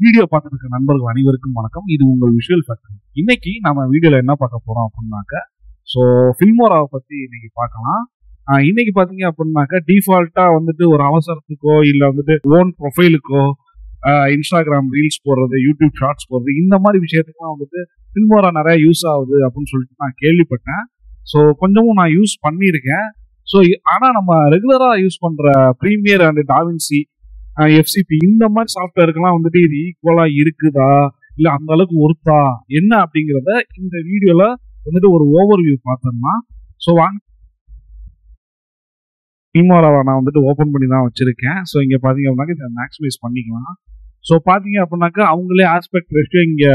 Video பார்த்துட்டு இருக்க நண்பர்கள் அனைவருக்கும் வணக்கம். இது உங்கள் விஷுவல் ஃபேக்டரி. இன்னைக்கு நம்ம வீடியோல என்ன பார்க்க போறோம் அப்படின்னாக்க, ஸோ ஃபில்மோராவை பத்தி இன்னைக்கு பார்க்கலாம். இன்னைக்கு பார்த்தீங்க அப்படின்னாக்க டிஃபால்ட்டா வந்துட்டு ஒரு அவசரத்துக்கோ இல்லை வந்துட்டு ஓன் ப்ரொஃபைலுக்கோ இன்ஸ்டாகிராம் ரீல்ஸ் போடுறது, யூடியூப் ஷார்ட்ஸ் போடுறது, இந்த மாதிரி விஷயத்துக்குலாம் வந்துட்டு ஃபில்மோரா நிறைய யூஸ் ஆகுது அப்படின்னு சொல்லிட்டு நான் கேள்விப்பட்டேன். ஸோ கொஞ்சமும் நான் யூஸ் பண்ணியிருக்கேன். ஸோ ஆனால் நம்ம ரெகுலராக யூஸ் பண்ணுற ப்ரீமியர் அண்ட் டாவின்சி, எஃப்சிபி இந்த மாதிரி சாஃப்ட்வேருக்குலாம் வந்துட்டு இது ஈக்குவலா இருக்குதா இல்ல அந்த அளவுக்கு ஒர்த்தா என்ன அப்படிங்கிறத இந்த வீடியோல வந்துட்டு ஒரு ஓவர்வியூ பார்த்தோம்னா, ஸோ வாங்க ஃபில்மோராவை நான் வந்துட்டு ஓப்பன் பண்ணி தான் வச்சிருக்கேன். ஸோ இங்க பாத்தீங்க அப்படின்னாக்க இதை மேக்ஸிமைஸ் பண்ணிக்கலாம். ஸோ பாத்தீங்க அப்படின்னாக்கா அவங்களே ஆஸ்பெக்ட் ரேஷியோ இங்க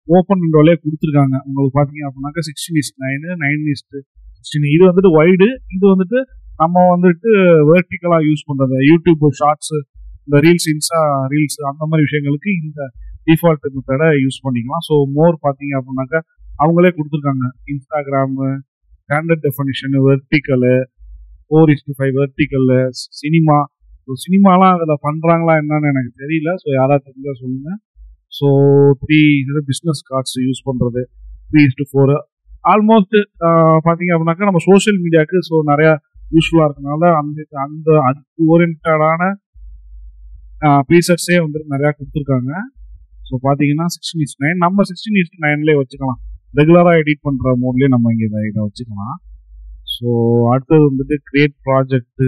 ஓப்பன் விண்டோலே கொடுத்துருக்காங்க. உங்களுக்கு பாத்தீங்க அப்படின்னாக்கா 16:9, 9:16. இது வந்துட்டு வைடு, இது வந்துட்டு நம்ம வந்துட்டு வெர்டிக்கலா யூஸ் பண்றது யூடியூப் ஷார்ட்ஸ், இந்த ரீல்ஸ், இன்ஸ்டா ரீல்ஸ் அந்த மாதிரி விஷயங்களுக்கு இந்த டிஃபால்ட் மெத்தடை யூஸ் பண்ணிக்கலாம். ஸோ மோர் பார்த்தீங்க அப்படின்னாக்கா அவங்களே கொடுத்துருக்காங்க. Instagram standard definition, vertical, 4:5 vertical, cinema. So சினிமாலாம் அதில் பண்ணுறாங்களா என்னன்னு எனக்கு தெரியல. ஸோ யாராவது தெரிஞ்சா சொல்லுங்க. ஸோ 3 பிஸ்னஸ் கார்ட்ஸ் யூஸ் பண்ணுறது, 3:4. ஆல்மோஸ்ட் பார்த்தீங்க அப்படின்னாக்கா நம்ம சோஷியல் மீடியாவுக்கு ஸோ நிறையா யூஸ்ஃபுல்லாக இருக்கனால அந்த அதுக்கு ஓரியன்டான ப்ரீசெட்ஸே வந்துட்டு நிறையா கொடுத்துருக்காங்க. ஸோ பார்த்தீங்கன்னா 16:9 நம்ம 16:9லேயே வச்சுக்கலாம். ரெகுலராக எடிட் பண்ணுற மோட்லேயே நம்ம இங்கே இதை வச்சுக்கலாம். ஸோ அடுத்தது வந்துட்டு கிரியேட் ப்ராஜெக்ட்,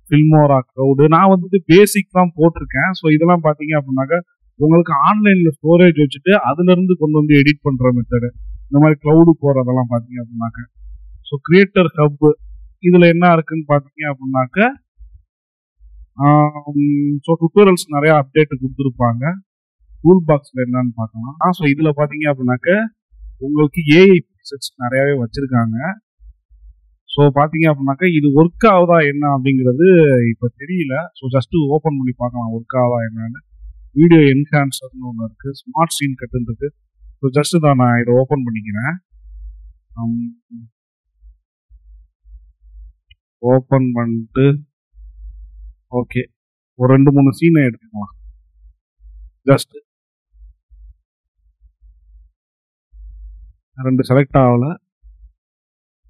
ஃபில்மோரா க்ளவுடு. நான் வந்துட்டு பேசிக் தான் போட்டிருக்கேன். ஸோ இதெல்லாம் பார்த்தீங்க அப்படின்னாக்கா உங்களுக்கு ஆன்லைனில் ஸ்டோரேஜ் வச்சுட்டு அதுலேருந்து கொண்டு வந்து எடிட் பண்ணுற மெத்தடு, இந்த மாதிரி க்ளவுடு போகிறதெல்லாம் பார்த்தீங்க அப்படின்னாக்க. ஸோ கிரியேட்டர் ஹப் இதுல என்ன இருக்குன்னு பாத்தீங்க அப்படின்னாக்க, ஸோ டுட்டோரியல்ஸ் நிறைய அப்டேட் கொடுத்துருப்பாங்க. டூல் பாக்ஸ்ல என்னன்னு பார்க்கலாம். ஸோ இதுல பாத்தீங்க அப்படின்னாக்க உங்களுக்கு ஏஐ செட்ஸ் நிறையவே வச்சிருக்காங்க. ஸோ பாத்தீங்க அப்படின்னாக்க இது ஒர்க் ஆகுதா என்ன அப்படிங்கிறது இப்ப தெரியல. ஸோ ஜஸ்ட் ஓப்பன் பண்ணி பார்க்கலாம் ஒர்க் ஆகுதா என்னன்னு. வீடியோ என்ஹான்சர்னு ஒன்று இருக்கு, ஸ்மார்ட் சீன் கட்டுன்னு இருக்கு. ஸோ ஜஸ்ட் தான் நான் இதை ஓப்பன் பண்ணிக்கிறேன். ஓப்பன் பண்ணிட்டு ஓகே ஒரு 2-3 சீனை எடுத்துக்கலாம். ஜஸ்ட் 2 செலக்ட் ஆகல.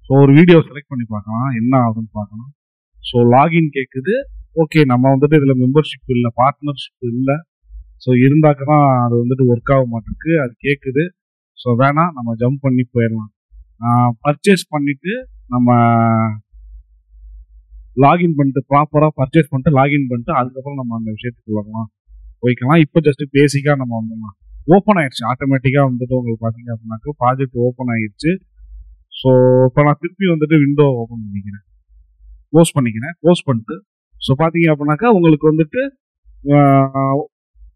ஸோ ஒரு வீடியோ செலக்ட் பண்ணி பார்க்கலாம் என்ன ஆகுதுன்னு பார்க்கலாம். ஸோ லாகின் கேட்குது. ஓகே நம்ம வந்துட்டு இதில் மெம்பர்ஷிப் இல்லை, பார்ட்னர்ஷிப் இல்லை. ஸோ இருந்தாக்க தான் அது வந்துட்டு ஒர்க் ஆக மாட்டிருக்கு, அது கேட்குது. ஸோ வேணாம், நம்ம ஜம்ப் பண்ணி போயிடலாம். பர்ச்சேஸ் பண்ணிட்டு நம்ம லாகின் பண்ணிட்டு ப்ராப்பராக பர்ச்சேஸ் பண்ணிட்டு லாகின் பண்ணிட்டு அதுக்கப்புறம் நம்ம அந்த விஷயத்துக்கு வரலாம் போய்க்கலாம். இப்போ ஜஸ்ட் பேசிக்காக நம்ம வந்துடலாம். ஓப்பன் ஆயிடுச்சு ஆட்டோமேட்டிக்காக வந்துட்டு உங்களுக்கு பார்த்தீங்க அப்படின்னாக்க ப்ராஜெக்ட் ஓப்பன் ஆயிடுச்சு. ஸோ இப்போ நான் திருப்பி வந்துட்டு விண்டோ ஓப்பன் பண்ணிக்கிறேன், க்ளோஸ் பண்ணிக்கிறேன். க்ளோஸ் பண்ணிட்டு ஸோ பார்த்தீங்க அப்படின்னாக்கா உங்களுக்கு வந்துட்டு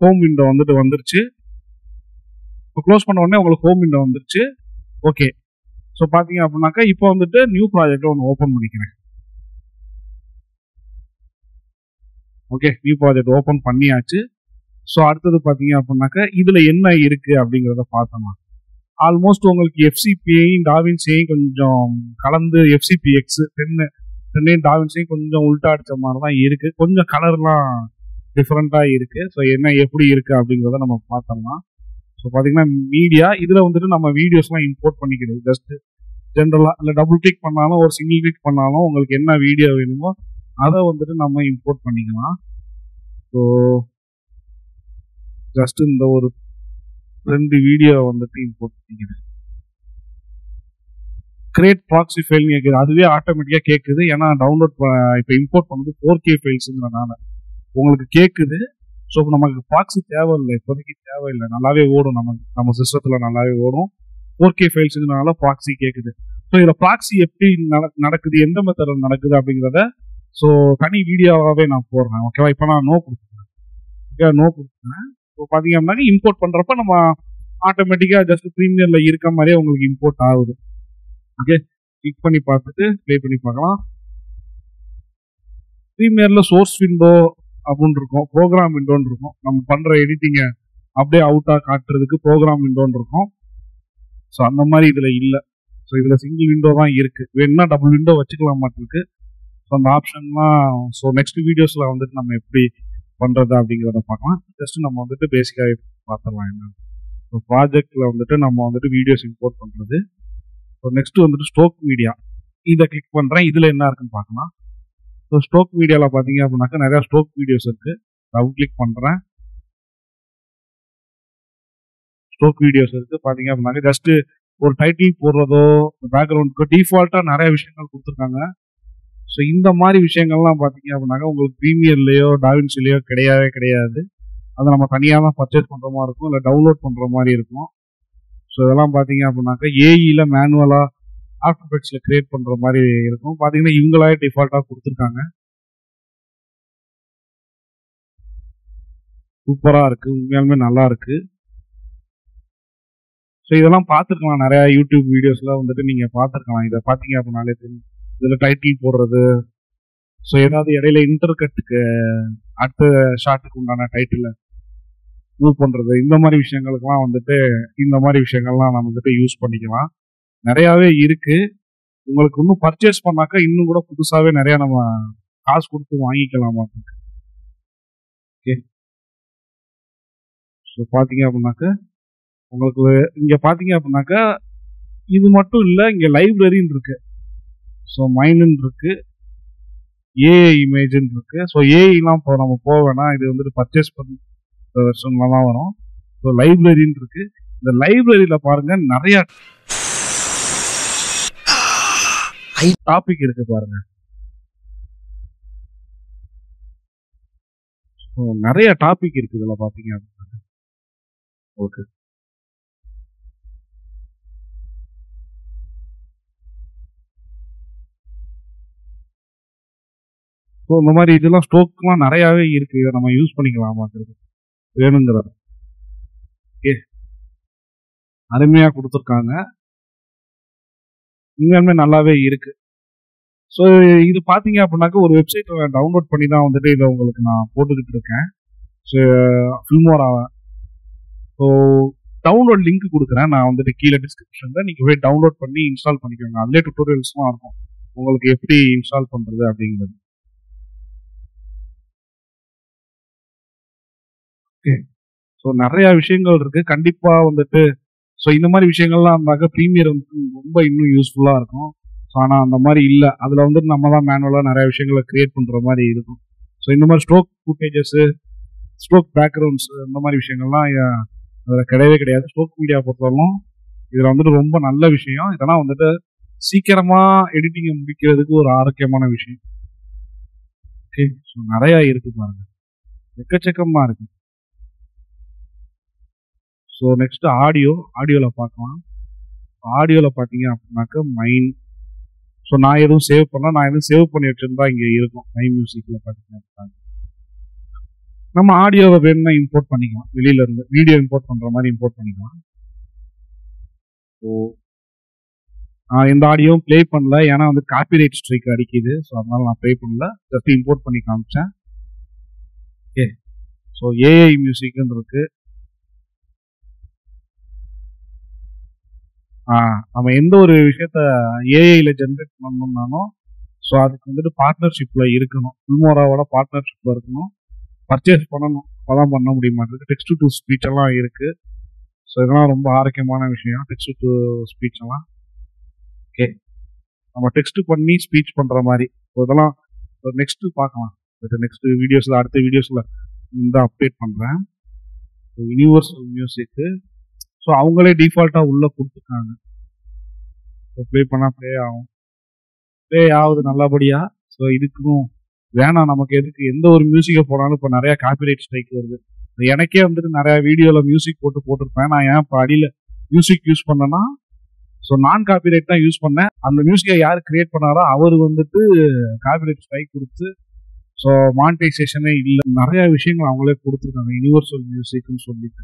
ஹோம் விண்டோ வந்துட்டு வந்துருச்சு. இப்போ க்ளோஸ் பண்ண உடனே உங்களுக்கு ஹோம் விண்டோ வந்துருச்சு. ஓகே ஸோ பார்த்தீங்க அப்படின்னாக்கா இப்போ வந்துட்டு நியூ ப்ராஜெக்டை ஒன்று ஓப்பன் பண்ணிக்கிறேன். ஓகே நியூ ப்ராஜெக்ட் ஓப்பன் பண்ணியாச்சு. ஸோ அடுத்தது பார்த்தீங்க அப்படின்னாக்கா இதில் என்ன இருக்குது அப்படிங்கிறத பார்த்தோம்னா, ஆல்மோஸ்ட் உங்களுக்கு எஃப்சிபியையும் டாவின்சியையும் கொஞ்சம் கலந்து, எஃப்சிபி எக்ஸ் 10 டாவின்சியையும் கொஞ்சம் உள்டா அடித்த மாதிரி தான் இருக்குது. கொஞ்சம் கலர்லாம் டிஃப்ரெண்ட்டாக இருக்குது. ஸோ என்ன எப்படி இருக்குது அப்படிங்கிறத நம்ம பார்த்தோம்னா, ஸோ பார்த்தீங்கன்னா மீடியா இதில் வந்துட்டு நம்ம வீடியோஸ்லாம் இம்போர்ட் பண்ணிக்கிறது. ஜஸ்ட் ஜென்ரலாக இல்லை டபுள் கிளிக் பண்ணாலும் ஒரு சிங்கிள் கிளிக் பண்ணாலும் உங்களுக்கு என்ன வீடியோ வேணுமோ அதை வந்துட்டு நம்ம இம்போர்ட் பண்ணிக்கலாம். ஸோ ஜஸ்ட் இந்த ஒரு 2 வீடியோ வந்துட்டு இம்போர்ட் பண்ணிக்கிறேன். கிரியேட் ப்ராக்ஸி ஃபைல் கேட்குது, அதுவே ஆட்டோமேட்டிக்காக கேட்குது. ஏன்னா டவுன்லோட் இப்போ இம்போர்ட் பண்ணது 4K ஃபைல்ஸுங்கிறனால உங்களுக்கு கேட்குது. ஸோ நமக்கு ப்ராக்ஸி தேவையில்லை, இப்போதைக்கு தேவையில்லை, நல்லாவே ஓடும், நம்ம சிஸ்டத்தில் நல்லாவே ஓடும். 4K ஃபைல்ஸுங்கிறனால ப்ராக்ஸி கேட்குது. ஸோ இதில் ப்ராக்ஸி எப்படி நடக்குது, எந்த மெத்தடில் நடக்குது அப்படிங்கிறத ஸோ தனி வீடியோவாகவே நான் போடுறேன். ஓகேவா, இப்போ நான் நோ கொடுத்துருக்கேன். ஸோ பார்த்தீங்க அப்படின்னா இம்போர்ட் பண்ணுறப்ப நம்ம ஆட்டோமேட்டிக்காக ஜஸ்ட் ப்ரீமியரில் இருக்க மாதிரியே உங்களுக்கு இம்போர்ட் ஆகுது. ஓகே கிளிக் பண்ணி பார்த்துட்டு ப்ளே பண்ணி பார்க்கலாம். ப்ரீமியரில் சோர்ஸ் விண்டோ அப்படின்னு இருக்கும், ப்ரோக்ராம் விண்டோன்னு இருக்கும். நம்ம பண்ணுற எடிட்டிங்கை அப்படியே அவுட்டாக காட்டுறதுக்கு ப்ரோக்ராம் விண்டோன்னு இருக்கும். ஸோ அந்த மாதிரி இதில் இல்லை. ஸோ இதில் சிங்கிள் விண்டோ தான் இருக்குது. வேணும்னா டபுள் விண்டோ வச்சுக்கலாம் மாட்டிருக்கு. ஸோ அந்த ஆப்ஷன்லாம் ஸோ நெக்ஸ்ட் வீடியோஸில் வந்துட்டு நம்ம எப்படி பண்ணுறது அப்படிங்கிறத பார்க்கலாம். ஜஸ்ட் நம்ம வந்துட்டு பேசிக்காக பார்த்துடலாம் என்ன. ஸோ ப்ராஜெக்டில் வந்துட்டு நம்ம வந்துட்டு வீடியோஸ் இம்போர்ட் பண்ணுறது. ஸோ நெக்ஸ்ட்டு வந்துட்டு ஸ்டோக் மீடியா, இதை கிளிக் பண்ணுறேன். இதில் என்ன இருக்குன்னு பார்க்கலாம். ஸோ ஸ்டோக் மீடியாவில் பார்த்தீங்க அப்படின்னாக்கா நிறையா ஸ்டோக் வீடியோஸ் இருக்குது. டபுள் கிளிக் பண்ணுறேன். ஸ்டோக் வீடியோஸ் இருக்குது. பார்த்தீங்க அப்படின்னாக்கா ஜஸ்ட்டு ஒரு டைட்டில் போடுறதோ பேக்ரவுண்டுக்கோ டிஃபால்ட்டாக நிறைய விஷயங்கள் கொடுத்துருக்காங்க. ஸோ இந்த மாதிரி விஷயங்கள்லாம் பார்த்தீங்க அப்படின்னாக்கா உங்களுக்கு ப்ரீமியர்லேயோ டாவின்சிலையோ கிடையவே கிடையாது. அதை நம்ம தனியாக தான் பர்ச்சேஸ் பண்ணுற மாதிரி இருக்கும், இல்லை டவுன்லோட் பண்ணுற மாதிரி இருக்கும். ஸோ இதெல்லாம் பார்த்தீங்க அப்படின்னாக்கா ஏஇயில் மேனுவலாக ஆஃப்டர் எஃபெக்ட்ஸில் கிரியேட் பண்ணுற மாதிரி இருக்கும். பார்த்தீங்கன்னா இவங்களாவே டிஃபால்ட்டாக கொடுத்துருக்காங்க. சூப்பராக இருக்குது, உண்மையாலுமே நல்லா இருக்குது. ஸோ இதெல்லாம் பார்த்துருக்கலாம், நிறையா யூடியூப் வீடியோஸில் வந்துட்டு நீங்கள் பார்த்துருக்கலாம். இதை பார்த்தீங்க அப்படின்னாலே தெரியும். இதில் டைட்டில் போடுறது, ஸோ ஏதாவது இடையில இன்டர்கட்டுக்கு அடுத்த ஷார்ட்டுக்கு உண்டான டைட்டில் மூவ் பண்ணுறது, இந்த மாதிரி விஷயங்களுக்கெல்லாம் வந்துட்டு இந்த மாதிரி விஷயங்கள்லாம் நம்ம வந்துட்டு யூஸ் பண்ணிக்கலாம். நிறையாவே இருக்குது. உங்களுக்கு இன்னும் பர்ச்சேஸ் பண்ணாக்கா இன்னும் கூட புதுசாகவே நிறையா நம்ம காசு கொடுத்து வாங்கிக்கலாமா. ஓகே, ஸோ பார்த்தீங்க அப்படின்னாக்கா உங்களுக்கு இங்கே பார்த்தீங்க அப்படின்னாக்கா இது மட்டும் இல்லை, இங்கே லைப்ரரின்னு இருக்கு. ஸோ மைனுன்னு இருக்கு, ஏஐ இமேஜ்ன்னு இருக்கு. ஸோ ஏஐலாம் இப்போ நம்ம போக வேணாம், இது வந்துட்டு பர்ச்சேஸ் பண்ணுற வெர்ஷன்லாம் தான் வரும். ஸோ லைப்ரரின்னு இருக்கு. இந்த லைப்ரரியில் பாருங்க நிறைய டாபிக் இருக்கு பாருங்க. ஸோ நிறைய டாபிக் இருக்கு இதில் பார்த்தீங்க அப்படின்னா. ஓகே, ஸோ இந்த மாதிரி இதெல்லாம் ஸ்டோக்லாம் நிறையாவே இருக்கு. இதை நம்ம யூஸ் பண்ணிக்கலாமாங்கிறது வேணுங்கிறது. ஓகே, அருமையாக கொடுத்துருக்காங்க, உண்மையாலுமே நல்லாவே இருக்கு. ஸோ இது பார்த்தீங்க அப்படின்னாக்கா ஒரு வெப்சைட்டில் டவுன்லோட் பண்ணி தான் வந்துட்டு இதை உங்களுக்கு நான் போட்டுக்கிட்டு இருக்கேன். ஸோ ஃபில்மோராவை. ஸோ டவுன்லோட் லிங்க் கொடுக்குறேன் நான் வந்துட்டு கீழே டிஸ்கிரிப்ஷனில், நீங்கள் போய் டவுன்லோட் பண்ணி இன்ஸ்டால் பண்ணிக்கோங்க. அதிலே டுட்டோரியல்ஸ்லாம் இருக்கும் உங்களுக்கு எப்படி இன்ஸ்டால் பண்ணுறது அப்படிங்கிறது. ஓகே, ஸோ நிறையா விஷயங்கள் இருக்குது கண்டிப்பாக வந்துட்டு. ஸோ இந்த மாதிரி விஷயங்கள்லாம் இருந்தாக்க ப்ரீமியர் வந்து ரொம்ப இன்னும் யூஸ்ஃபுல்லாக இருக்கும். ஸோ ஆனால் அந்த மாதிரி இல்லை, அதில் வந்துட்டு நம்ம தான் மேனுவலாக நிறைய விஷயங்களை க்ரியேட் பண்ணுற மாதிரி இருக்கும். ஸோ இந்த மாதிரி ஸ்ட்ரோக் ஃபுட்டேஜஸ்ஸு, ஸ்ட்ரோக் பேக்ரவுண்ட்ஸ், இந்த மாதிரி விஷயங்கள்லாம் அதில் கிடையவே கிடையாது. ஸ்ட்ரோக் மீடியா பொறுத்தவரைக்கும் இதில் வந்துட்டு ரொம்ப நல்ல விஷயம். இதெல்லாம் வந்துட்டு சீக்கிரமாக எடிட்டிங்கை முடிக்கிறதுக்கு ஒரு ஆரோக்கியமான விஷயம். ஓகே, ஸோ நிறையா இருக்குது பாருங்கள், எக்கச்சக்கமாக இருக்குது. ஸோ நெக்ஸ்ட் ஆடியோவில் பார்க்கலாம். ஆடியோவில் பார்த்தீங்க அப்படின்னாக்கா மைன். ஸோ நான் எதுவும் சேவ் பண்ணலாம், நான் எதுவும் சேவ் பண்ணி வச்சுருந்தா இங்கே இருக்கும். மை மியூசிக்கில் பார்த்தீங்கன்னா நம்ம ஆடியோவை வேணும்னா இம்போர்ட் பண்ணிக்கலாம், வெளியிலேருந்து வீடியோ இம்போர்ட் பண்ணுற மாதிரி இம்போர்ட் பண்ணிக்கலாம். ஸோ நான் எந்த ஆடியோவும் ப்ளே பண்ணல, ஏன்னா வந்து காப்பிரைட் ஸ்ட்ரைக் அடிக்குது. ஸோ அதனால் நான் ப்ளே பண்ணல, ஜஸ்ட் இம்போர்ட் பண்ணி காமிச்சேன். ஓகே, ஸோ ஏஐ மியூசிக்னு இருக்குது. நம்ம எந்த ஒரு விஷயத்த ஏஐயில் ஜென்ரேட் பண்ணணும்னாலும் ஸோ அதுக்கு வந்துட்டு பார்ட்னர்ஷிப்பில் இருக்கணும், ஃபில்மோராவோட பார்ட்னர்ஷிப்பில் இருக்கணும், பர்ச்சேஸ் பண்ணணும், அப்போதான் பண்ண முடிய மாட்டேங்குது. டெக்ஸ்ட் டு ஸ்பீச் எல்லாம் இருக்குது. ஸோ இதெல்லாம் ரொம்ப ஆரோக்கியமான விஷயம், டெக்ஸ்ட் டு ஸ்பீச் எல்லாம். ஓகே, நம்ம டெக்ஸ்ட் பண்ணி ஸ்பீச் பண்ணுற மாதிரி. ஸோ இதெல்லாம் நெக்ஸ்ட்டு பார்க்கலாம். நெக்ஸ்ட் வீடியோஸில், அடுத்த வீடியோஸில் இந்த அப்டேட் பண்ணுறேன். யூனிவர்சல் மியூசிக்கு, ஸோ அவங்களே டிஃபால்ட்டாக உள்ளே கொடுத்துருக்காங்க. ஸோ ப்ளே பண்ணால் ப்ளே ஆகும், ப்ளே ஆகுது நல்லபடியாக. ஸோ இதுக்கும் வேணாம், நமக்கு எதுக்கு எந்த ஒரு மியூசிக்கை போனாலும் இப்போ நிறையா காப்பிரைட் ஸ்ட்ரைக் வருது. எனக்கே வந்துட்டு நிறையா வீடியோவில் மியூசிக் போட்டிருப்பேன். நான் ஏன் இப்போ அடியில் மியூசிக் யூஸ் பண்ணேன்னா, ஸோ நான் காப்பிரைட் தான் யூஸ் பண்ணேன். அந்த மியூசிக்கை யார் கிரியேட் பண்ணாரோ அவர் வந்துட்டு காப்பிரைட் ஸ்ட்ரைக் கொடுத்து ஸோ மானிட்டைசேஷனே இல்லை. நிறையா விஷயங்கள் அவங்களே கொடுத்துருக்காங்க யூனிவர்சல் மியூசிக்னு சொல்லிட்டு.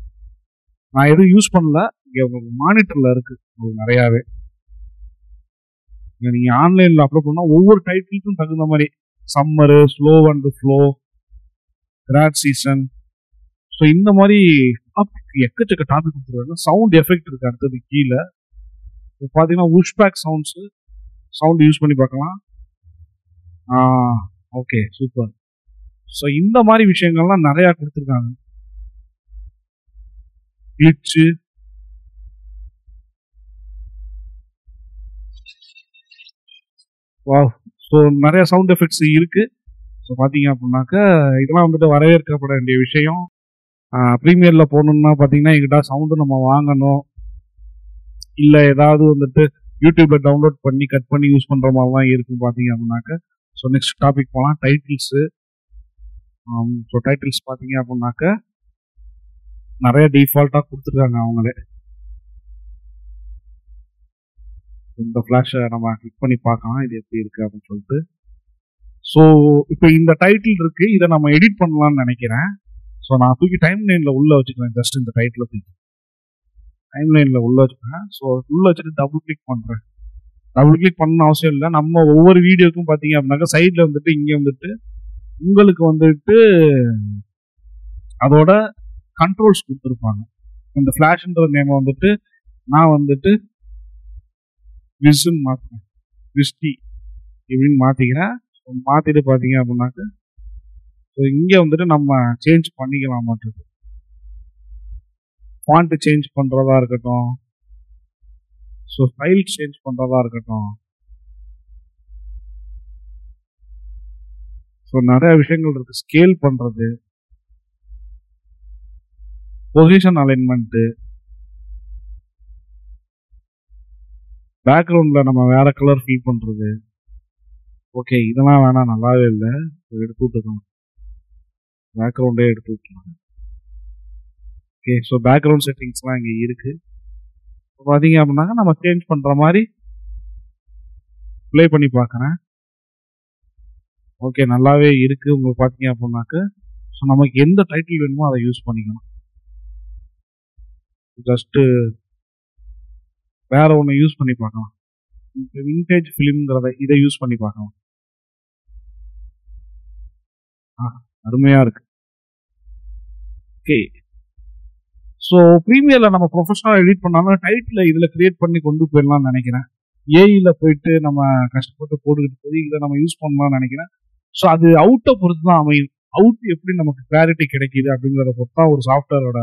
நான் எதுவும் யூஸ் பண்ணல, இங்கே உங்களுக்கு மானிட்டரில் இருக்குது உங்களுக்கு நிறையாவே. நீங்கள் ஆன்லைனில் அப்லோட் பண்ணால் ஒவ்வொரு டைட்டிலுக்கும் தகுந்த மாதிரி summer, slow and flow, grad season, so இந்த மாதிரி டாபிக் எக்கச்சக்க டாபிக் கொடுத்துருக்காங்க. சவுண்ட் எஃபெக்ட் இருக்குது அடுத்தது கீழே. இப்போ பார்த்தீங்கன்னா உஷ்பேக் சவுண்டு யூஸ் பண்ணி பார்க்கலாம். Okay, super. ஸோ இந்த மாதிரி விஷயங்கள்லாம் நிறையா கொடுத்துருக்காங்க. கிளிச்சு, வாவ்! ஸோ நிறைய சவுண்ட் எஃபெக்ட்ஸ் இருக்கு. ஸோ பார்த்தீங்க அப்படின்னாக்க இதெல்லாம் வந்துட்டு வரவேற்கப்பட வேண்டிய விஷயம். ப்ரீமியரில் போகணுன்னா பார்த்தீங்கன்னா எங்கிட்ட சவுண்டு நம்ம வாங்கணும், இல்லை ஏதாவது வந்துட்டு யூடியூப்ல டவுன்லோட் பண்ணி கட் பண்ணி யூஸ் பண்ணுற மாதிரிலாம் இருக்கும் பார்த்தீங்க அப்படின்னாக்க. ஸோ நெக்ஸ்ட் டாபிக் போகலாம், டைட்டில்ஸு. ஸோ டைட்டில்ஸ் பார்த்தீங்க அப்படின்னாக்க நிறைய டிஃபால்ட்டாக கொடுத்துருக்காங்க அவங்களே. இந்த ஃப்ளாஷை நம்ம கிளிக் பண்ணி பார்க்கலாம் இது எப்படி இருக்குது அப்படின்னு சொல்லிட்டு. ஸோ இப்போ இந்த டைட்டில் இருக்கு, இதை நம்ம எடிட் பண்ணலாம்னு நினைக்கிறேன். ஸோ நான் தூக்கி டைம் லைனில் உள்ள வச்சுக்கிறேன். ஜஸ்ட் இந்த டைட்டில் தூக்கி டைம் லைனில் உள்ள வச்சுக்கிறேன். ஸோ உள்ள வச்சுட்டு டபுள் கிளிக் பண்ணுறேன். டபுள் கிளிக் பண்ண அவசியம் இல்லை. நம்ம ஒவ்வொரு வீடியோக்கும் பார்த்தீங்க அப்படின்னாக்கா சைடில் வந்துட்டு இங்கே வந்துட்டு உங்களுக்கு வந்துட்டு அதோட கண்ட்ரோல்ஸ் கொடுத்துருப்பாங்க. இந்த ஃப்ளாஷ்ன்ற நேமை வந்துட்டு நான் வந்துட்டு விஸ்ன்னு மாற்றுறேன், விஸ்டி இப்படின்னு மாற்றிக்கிறேன். மாற்றிட்டு பார்த்தீங்க அப்படின்னாக்க ஸோ இங்கே வந்துட்டு நம்ம சேஞ்ச் பண்ணிக்கலாம். மாட்டுது ஃபாண்ட் சேஞ்ச் பண்ணுறதா இருக்கட்டும், ஸோ ஃபைல் சேஞ்ச் பண்ணுறதா இருக்கட்டும், ஸோ நிறைய விஷயங்கள் இருக்குது. ஸ்கேல் பண்ணுறது, பொசிஷன் அலைன்மெண்ட்டு, பேக்ரவுண்டில் நம்ம வேற கலர் ஃபீல் பண்ணுறது. ஓகே, இதெல்லாம் வேணாம், நல்லாவே இல்லை, எடுத்து விட்டுக்கலாம், பேக்ரவுண்டே எடுத்து விட்டுலாம். ஓகே, ஸோ பேக்ரவுண்ட் செட்டிங்ஸ்லாம் இங்கே இருக்குது. பார்த்தீங்க அப்படின்னாக்க நம்ம சேஞ்ச் பண்ணுற மாதிரி ப்ளே பண்ணி பார்க்குறேன். ஓகே, நல்லாவே இருக்குது. உங்களுக்கு பார்த்தீங்க அப்படின்னாக்க ஸோ நமக்கு எந்த டைட்டில் வேணுமோ அதை யூஸ் பண்ணிக்கலாம். ஜஸ்ட்டு வேற ஒன்று யூஸ் பண்ணி பார்க்கலாம். விண்டேஜ் ஃபிலிம்ங்கிறத இதை யூஸ் பண்ணி பார்க்கலாம். அருமையாக இருக்கு. ஓகே, ஸோ ப்ரீமியரில் நம்ம ப்ரொஃபஷனலாக எடிட் பண்ணாலும் டைட்டில் இதில் கிரியேட் பண்ணி கொண்டு போயிடலாம்னு நினைக்கிறேன். ஏஇயில் போயிட்டு நம்ம கஷ்டப்பட்டு போட்டுக்கிட்டு போய் இதை நம்ம யூஸ் பண்ணலாம்னு நினைக்கிறேன். ஸோ அது அவுட்டை பொறுத்து தான் அமையும். அவுட் எப்படி நமக்கு கிளாரிட்டி கிடைக்கிது அப்படிங்கிறத பொறுத்து தான் ஒரு சாஃப்ட்வேரோட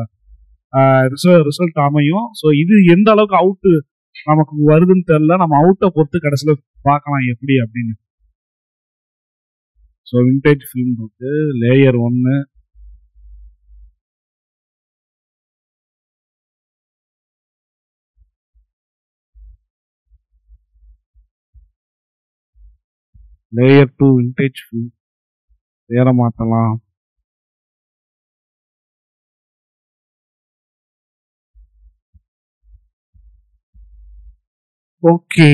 ரிசல்ட் அமையும். ஸோ இது எந்த அளவுக்கு அவுட்டு நமக்கு வருதுன்னு தெரியல, நம்ம அவுட்டை பொறுத்து கடைசியில் பார்க்கலாம் எப்படி அப்படின்னு. ஸோ விண்டேஜ் ஃபிலிம் இருக்கு, லேயர் 1, லேயர் 2 விண்டேஜ் ஃபிலிம் வேற மாற்றலாம். ஓகே,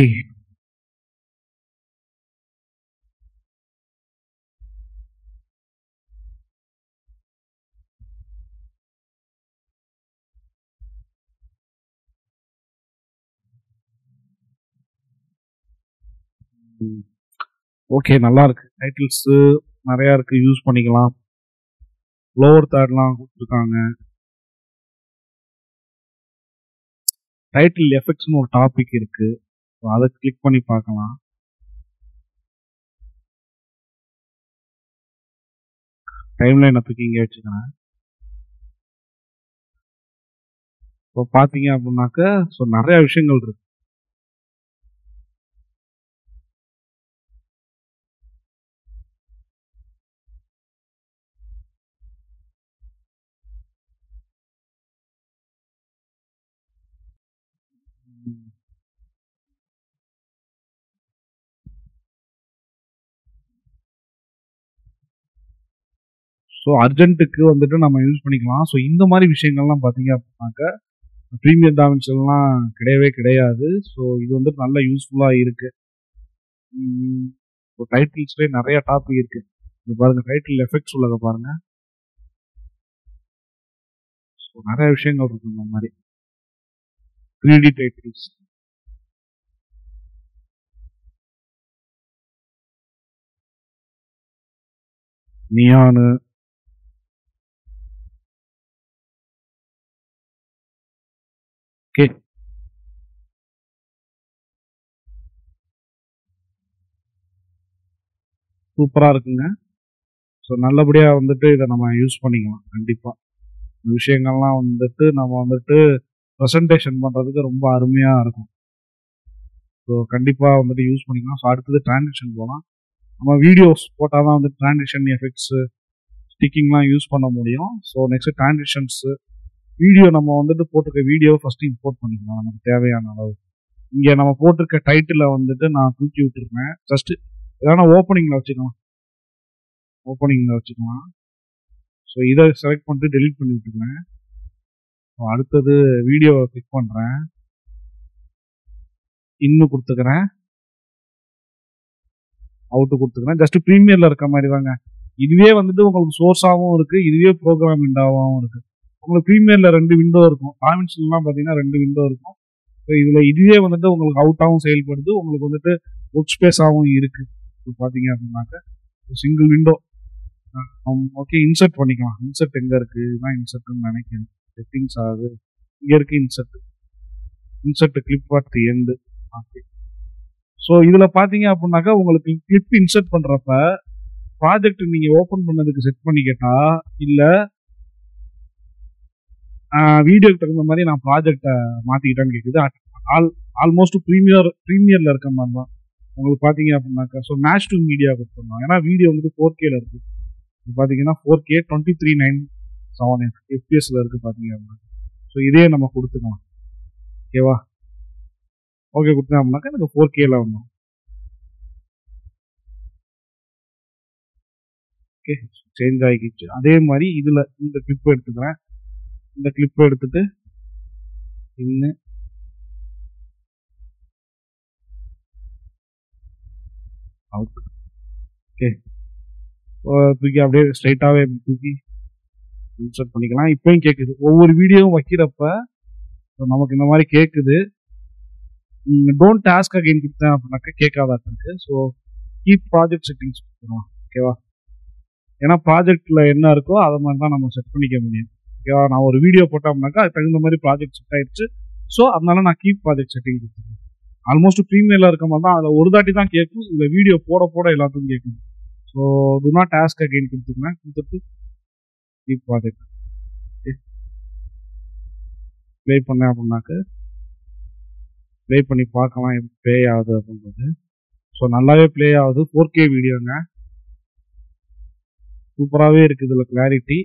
ஓகே, நல்லா இருக்கு. டைட்டில்ஸ் நிறையா இருக்கு, யூஸ் பண்ணிக்கலாம். லோவர் தேர்ட்லாம் கொடுத்துருக்காங்க. டைட்டில் எஃபெக்ட்ஸ்னு ஒரு டாபிக் இருக்கு, அதை கிளிக் பண்ணி பார்க்கலாம். டைம்லைனை தூக்கி இங்கே வச்சுக்கிறேன். இப்போ பார்த்தீங்க அப்படின்னாக்க ஸோ நிறைய விஷயங்கள் இருக்கு. ஸோ அர்ஜென்ட்டுக்கு வந்துட்டு நம்ம யூஸ் பண்ணிக்கலாம். ஸோ இந்த மாதிரி விஷயங்கள்லாம் பார்த்தீங்க அப்படின்னாக்க ப்ரீமியர் டாமின்ஸ்லாம் கிடையவே கிடையாது. ஸோ இது வந்துட்டு நல்ல யூஸ்ஃபுல்லாக இருக்கு. இப்போ டைட்டில்ஸ்லேயே நிறைய டாபிக் இருக்கு. இது பாருங்க, டைட்டில் எஃபெக்ட்ஸ் உள்ளதை பாருங்க. ஸோ நிறைய விஷயங்கள் இருக்கு இந்த மாதிரி 3D டைட்டில்ஸ். நியானு, ஓகே, சூப்பராக இருக்குங்க. ஸோ நல்லபடியாக வந்துட்டு இதை நம்ம யூஸ் பண்ணிக்கலாம். கண்டிப்பாக இந்த விஷயங்கள்லாம் வந்துட்டு நம்ம வந்துட்டு ப்ரெசன்டேஷன் பண்ணுறதுக்கு ரொம்ப அருமையாக இருக்கும். ஸோ கண்டிப்பாக வந்துட்டு யூஸ் பண்ணிக்கலாம். ஸோ அடுத்தது ட்ரான்சிஷன் போகலாம். நம்ம வீடியோஸ் போட்டால் தான் வந்து ட்ரான்சிஷன் எஃபெக்ட்ஸு ஸ்டிக்கிங்லாம் யூஸ் பண்ண முடியும். ஸோ நெக்ஸ்ட் ட்ரான்சிஷன்ஸு வீடியோ நம்ம வந்துட்டு போட்டிருக்க வீடியோ ஃபஸ்ட்டு இம்போர்ட் பண்ணிக்கலாம் நமக்கு தேவையான அளவு. இங்கே நம்ம போட்டிருக்க டைட்டில் வந்துட்டு நான் தூக்கி விட்டுருக்கேன். ஜஸ்ட்டு எதனா ஓப்பனிங்கில் வச்சுக்கலாம். ஸோ இதை செலக்ட் பண்ணிட்டு டெலீட் பண்ணி விட்டுருக்கேன். ஸோ அடுத்தது வீடியோவை கிளிக் பண்ணுறேன். இன்னும் கொடுத்துக்கிறேன், அவுட்டு கொடுத்துக்கிறேன். ஜஸ்ட் ப்ரீமியரில் இருக்க மாதிரி தாங்க. இதுவே வந்துட்டு உங்களுக்கு சோர்ஸாகவும் இருக்குது, இதுவே ப்ரோக்ராம் விண்டோவாகவும் இருக்குது. உங்களுக்கு ப்ரீமியரில் 2 விண்டோ இருக்கும். டாவின்சிலாம் பார்த்தீங்கன்னா 2 விண்டோ இருக்கும். ஸோ இதில் இதுவே வந்துட்டு உங்களுக்கு அவுட்டாகவும் செயல்படுது, உங்களுக்கு வந்துட்டு ஒர்க் ஸ்பேஸாகவும் இருக்குது. இப்போ பார்த்தீங்க அப்படின்னாக்க சிங்கிள் விண்டோ. ஓகே, இன்சர்ட் பண்ணிக்கலாம். இன்சர்ட் எங்கே இருக்குது? இதுதான் இன்சர்ட்னு நினைக்கிறேன். செட்டிங்ஸ் ஆகுது, இங்கே இருக்குது insert clip at the end. Okay, so இதில் பார்த்தீங்க அப்படின்னாக்கா உங்களுக்கு கிளிப் இன்சர்ட் பண்ணுறப்ப ப்ராஜெக்ட் நீங்கள் ஓப்பன் பண்ணதுக்கு செட் பண்ணிக்கிட்டா, இல்லை வீடியோக்கு தகுந்த மாதிரி நான் ப்ராஜெக்டை மாற்றிக்கிட்டேன்னு கேட்குது. ஆல்மோஸ்ட் ப்ரீமியரில் இருக்க மாதிரி தான் உங்களுக்கு பார்த்தீங்க அப்படின்னாக்கா. ஸோ மேட்ச் டு மீடியா கொடுத்துருந்தோம். ஏன்னா வீடியோ வந்துட்டு 4Kல இருக்குது. இப்போ பார்த்தீங்கன்னா 4K 2397 FPS இருக்குது பார்த்தீங்க அப்படின்னா. ஸோ இதே நம்ம கொடுத்துக்கலாம். ஓகேவா? ஓகே கொடுத்தேன் அப்படின்னாக்கா எனக்கு 4Kல வந்தோம். ஓகே, சேஞ்ச் ஆகிக்கிச்சு. அதே மாதிரி இதில் இந்த கிளிப் எடுத்துக்கிறேன். இந்த கிளிப்பை எடுத்துட்டு இன்னும் அவுட். ஓகே, தூக்கி அப்படியே ஸ்ட்ரைட்டாகவே தூக்கி இன்சர்ட் பண்ணிக்கலாம். இப்பயும் கேட்குது, ஒவ்வொரு வீடியோவும் வைக்கிறப்ப நமக்கு இந்த மாதிரி கேட்குது. டோன்ட் டாஸ்க் அகைன் கொடுத்தேன் அப்படின்னாக்கா கேட்காதான் இருக்கு. ஸோ கீப் ப்ராஜெக்ட் செட்டிங்ஸ் கொடுத்துருவோம். ஓகேவா? ஏன்னா ப்ராஜெக்டில் என்ன இருக்கோ அதை மாதிரி தான் நம்ம செட் பண்ணிக்க முடியும். ஓகேவா? நான் ஒரு வீடியோ போட்டோம்னாக்கா அதுக்கு தகுந்த மாதிரி ப்ராஜெக்ட் செட் ஆயிடுச்சு. ஸோ அதனால நான் கீப் ப்ராஜெக்ட் செட்டிங் கொடுத்துருக்கேன். ஆல்மோஸ்ட் ப்ரீமியரில் இருக்க மாதிரி தான். அதில் ஒரு தாட்டி தான் கேட்கும், இந்த வீடியோ போட எல்லாத்துக்கும் கேட்கும். So to not task again கொடுத்துருக்கேன். கொடுத்துட்டு கீப் ப்ராஜெக்ட் ப்ளே பண்ணேன் அப்படின்னாக்க ப்ளே பண்ணி பார்க்கலாம் எப்படி ப்ளே ஆகுது அப்படின்றது. ஸோ நல்லாவே ப்ளே ஆகுது. 4K வீடியோங்க, சூப்பராகவே இருக்குது. இதில் கிளாரிட்டி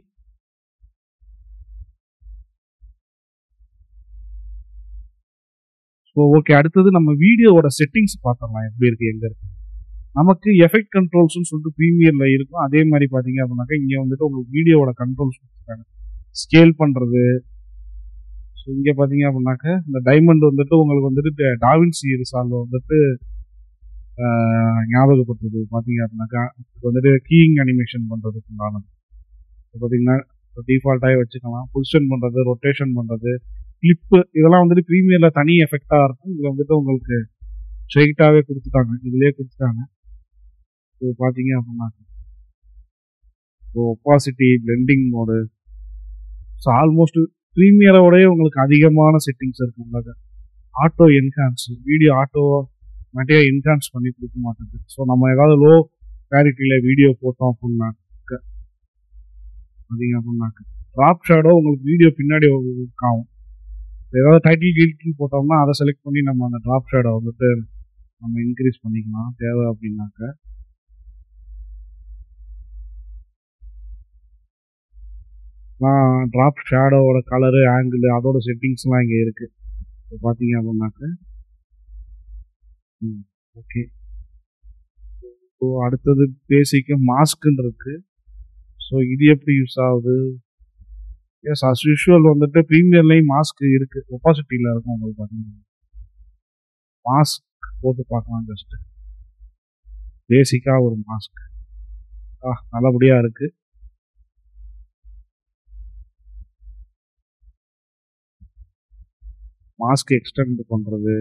ஸோ ஓகே. அடுத்தது நம்ம வீடியோவோட செட்டிங்ஸ் பார்த்துடலாம் எப்படி இருக்குது, எங்கே இருக்குது. நமக்கு எஃபெக்ட் கண்ட்ரோல்ஸ்னு சொல்லிட்டு ப்ரீமியரில் இருக்கும். அதே மாதிரி பார்த்தீங்க அப்படின்னாக்கா இங்கே வந்துட்டு உங்களுக்கு வீடியோவோட கண்ட்ரோல்ஸ் கொடுத்துருக்காங்க. ஸ்கேல் பண்ணுறது. ஸோ இங்கே பார்த்தீங்க அப்படின்னாக்கா இந்த டைமண்ட் வந்துட்டு உங்களுக்கு வந்துட்டு டாவின்சி ரிசால்வ் வந்துட்டு ஞாபகப்படுத்துது. பார்த்தீங்க அப்படின்னாக்கா இப்போ வந்துட்டு கீயிங் அனிமேஷன் பண்ணுறதுக்கு உண்டானது. இப்போ பார்த்தீங்கன்னா டிஃபால்ட்டாகவே வச்சுக்கலாம். பொசிஷன் பண்ணுறது, ரொட்டேஷன் பண்ணுறது, கிளிப்பு, இதெல்லாம் வந்துட்டு ப்ரீமியரில் தனி எஃபெக்டாக இருக்கும். இதில் வந்துட்டு உங்களுக்கு ஸ்ட்ரெயிட்டாகவே கொடுத்துட்டாங்க, இதிலே கொடுத்துட்டாங்க. ஸோ பார்த்தீங்க அப்படின்னாக்கா so opacity, blending mode, so almost ப்ரீமியரோடய உங்களுக்கு அதிகமான செட்டிங்ஸ் இருக்குது. உங்களுக்கு ஆட்டோ என்ஹான்ஸ், வீடியோ ஆட்டோமேட்டிக்காக என்ஹான்ஸ் பண்ணி கொடுக்க மாட்டேங்குது. ஸோ நம்ம ஏதாவது லோ கிளாரிட்டியில் வீடியோ போட்டோம் அப்படின்னாக்க பார்த்தீங்க அப்படின்னாக்க ட்ராப் ஷேடோ உங்களுக்கு வீடியோ பின்னாடி ஆகும். ஏதாவது டைட்டில் கீழ்கில் போட்டோம்னா அதை செலக்ட் பண்ணி நம்ம அந்த ட்ராப் ஷேடோ வந்துட்டு நம்ம இன்க்ரீஸ் பண்ணிக்கலாம் தேவை அப்படின்னாக்க. ட்ராப் ஷேடோவோட கலரு, ஆங்கிள், அதோட செட்டிங்ஸ்லாம் இங்கே இருக்குது. இப்போ பார்த்தீங்க அப்படின்னாக்க ஓகே. ஸோ அடுத்தது பேசிக்காக மாஸ்க்குன்னு இருக்குது. ஸோ இது எப்படி யூஸ் ஆகுது? எஸ், அஸ் யூஷுவல் வந்துட்டு ப்ரீமியர்லேயும் மாஸ்க் இருக்குது, ஒப்பாசிட்டியில் இருக்கும். உங்களுக்கு பார்த்தீங்கன்னா மாஸ்க் போட்டு பார்க்கலாம். ஜஸ்ட்டு பேசிக்காக ஒரு மாஸ்க் நல்லபடியாக இருக்குது. மாஸ்க் எக்ஸ்டெண்ட் பண்ணுறது,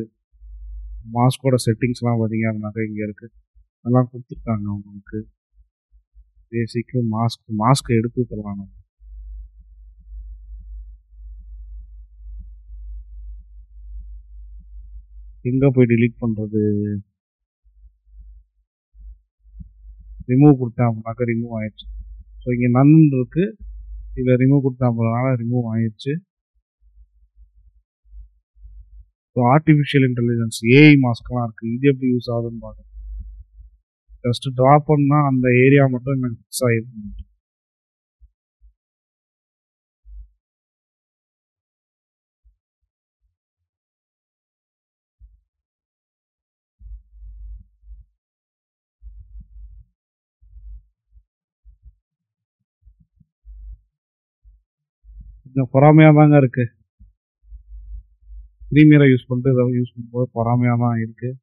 மாஸ்கோட செட்டிங்ஸ்லாம் பார்த்தீங்க அப்படின்னாக்கா இங்கே இருக்குது, அதெல்லாம் கொடுத்துருக்காங்க உங்களுக்கு. பேசிக்கு மாஸ்க் எடுத்து தரலாம். நம்ம எங்கே போய் டிலீட் பண்ணுறது? ரிமூவ் கொடுத்தேன் அப்படின்னாக்கா ரிமூவ் ஆயிடுச்சு. ஸோ இங்கே நன் இருக்கு, இதில் ரிமூவ் கொடுத்தாம்பதுனால ரிமூவ் ஆயிடுச்சு. ஸோ ஆர்டிஃபிஷியல் இன்டெலிஜென்ஸ் ஏஐ மாஸ்க்லாம் இருக்குது, இது எப்படி யூஸ் ஆகுதுன்னு பார்க்குறேன். ஜஸ்ட் ட்ரா பண்ணால் அந்த ஏரியா மட்டும் எனக்கு ஃபிக்ஸ் ஆகிருக்கு. கொஞ்சம் பொறாமையாக தாங்க இருக்குது, ப்ரீமியரை யூஸ் பண்ணிட்டு இதை யூஸ் பண்ணும்போது பொறாமையாக தான் இருக்குது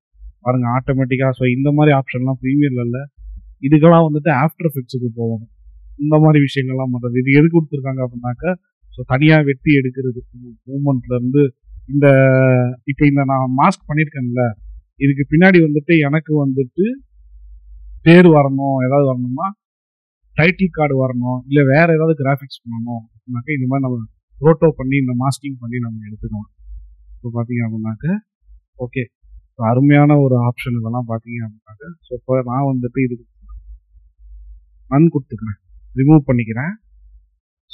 பாருங்கள் ஆட்டோமேட்டிக்காக. ஸோ இந்த மாதிரி ஆப்ஷன்லாம் ப்ரீமியரில் இல்லை, இதுக்கெல்லாம் வந்துட்டு ஆஃப்டர் எஃபெக்ட்ஸுக்கு போகணும். இந்த மாதிரி விஷயங்கள்லாம் பண்ணுறது இது எது கொடுத்துருக்காங்க அப்படின்னாக்கா, ஸோ தனியாக வெட்டி எடுக்கிறது மூமெண்ட்லேருந்து இந்த இப்போ இந்த நான் மாஸ்க் பண்ணியிருக்கேன்ல, இதுக்கு பின்னாடி வந்துட்டு எனக்கு வந்துட்டு பேர் வரணும், ஏதாவது வரணும்னா டைட்டில் கார்டு வரணும், இல்லை வேற ஏதாவது கிராஃபிக்ஸ் பண்ணணும் அப்படின்னாக்கா இந்த மாதிரி நம்ம ஃபோட்டோ பண்ணி இந்த மாஸ்கிங் பண்ணி நம்ம எடுத்துக்கலாம். இப்போ பார்த்தீங்க அப்படின்னாக்க ஓகே, அருமையான ஒரு ஆப்ஷன் இதெல்லாம் பார்த்தீங்க அப்படின்னாக்க. ஸோ இப்போ நான் வந்துட்டு இது நன் கொடுத்துக்கிறேன், ரிமூவ் பண்ணிக்கிறேன்.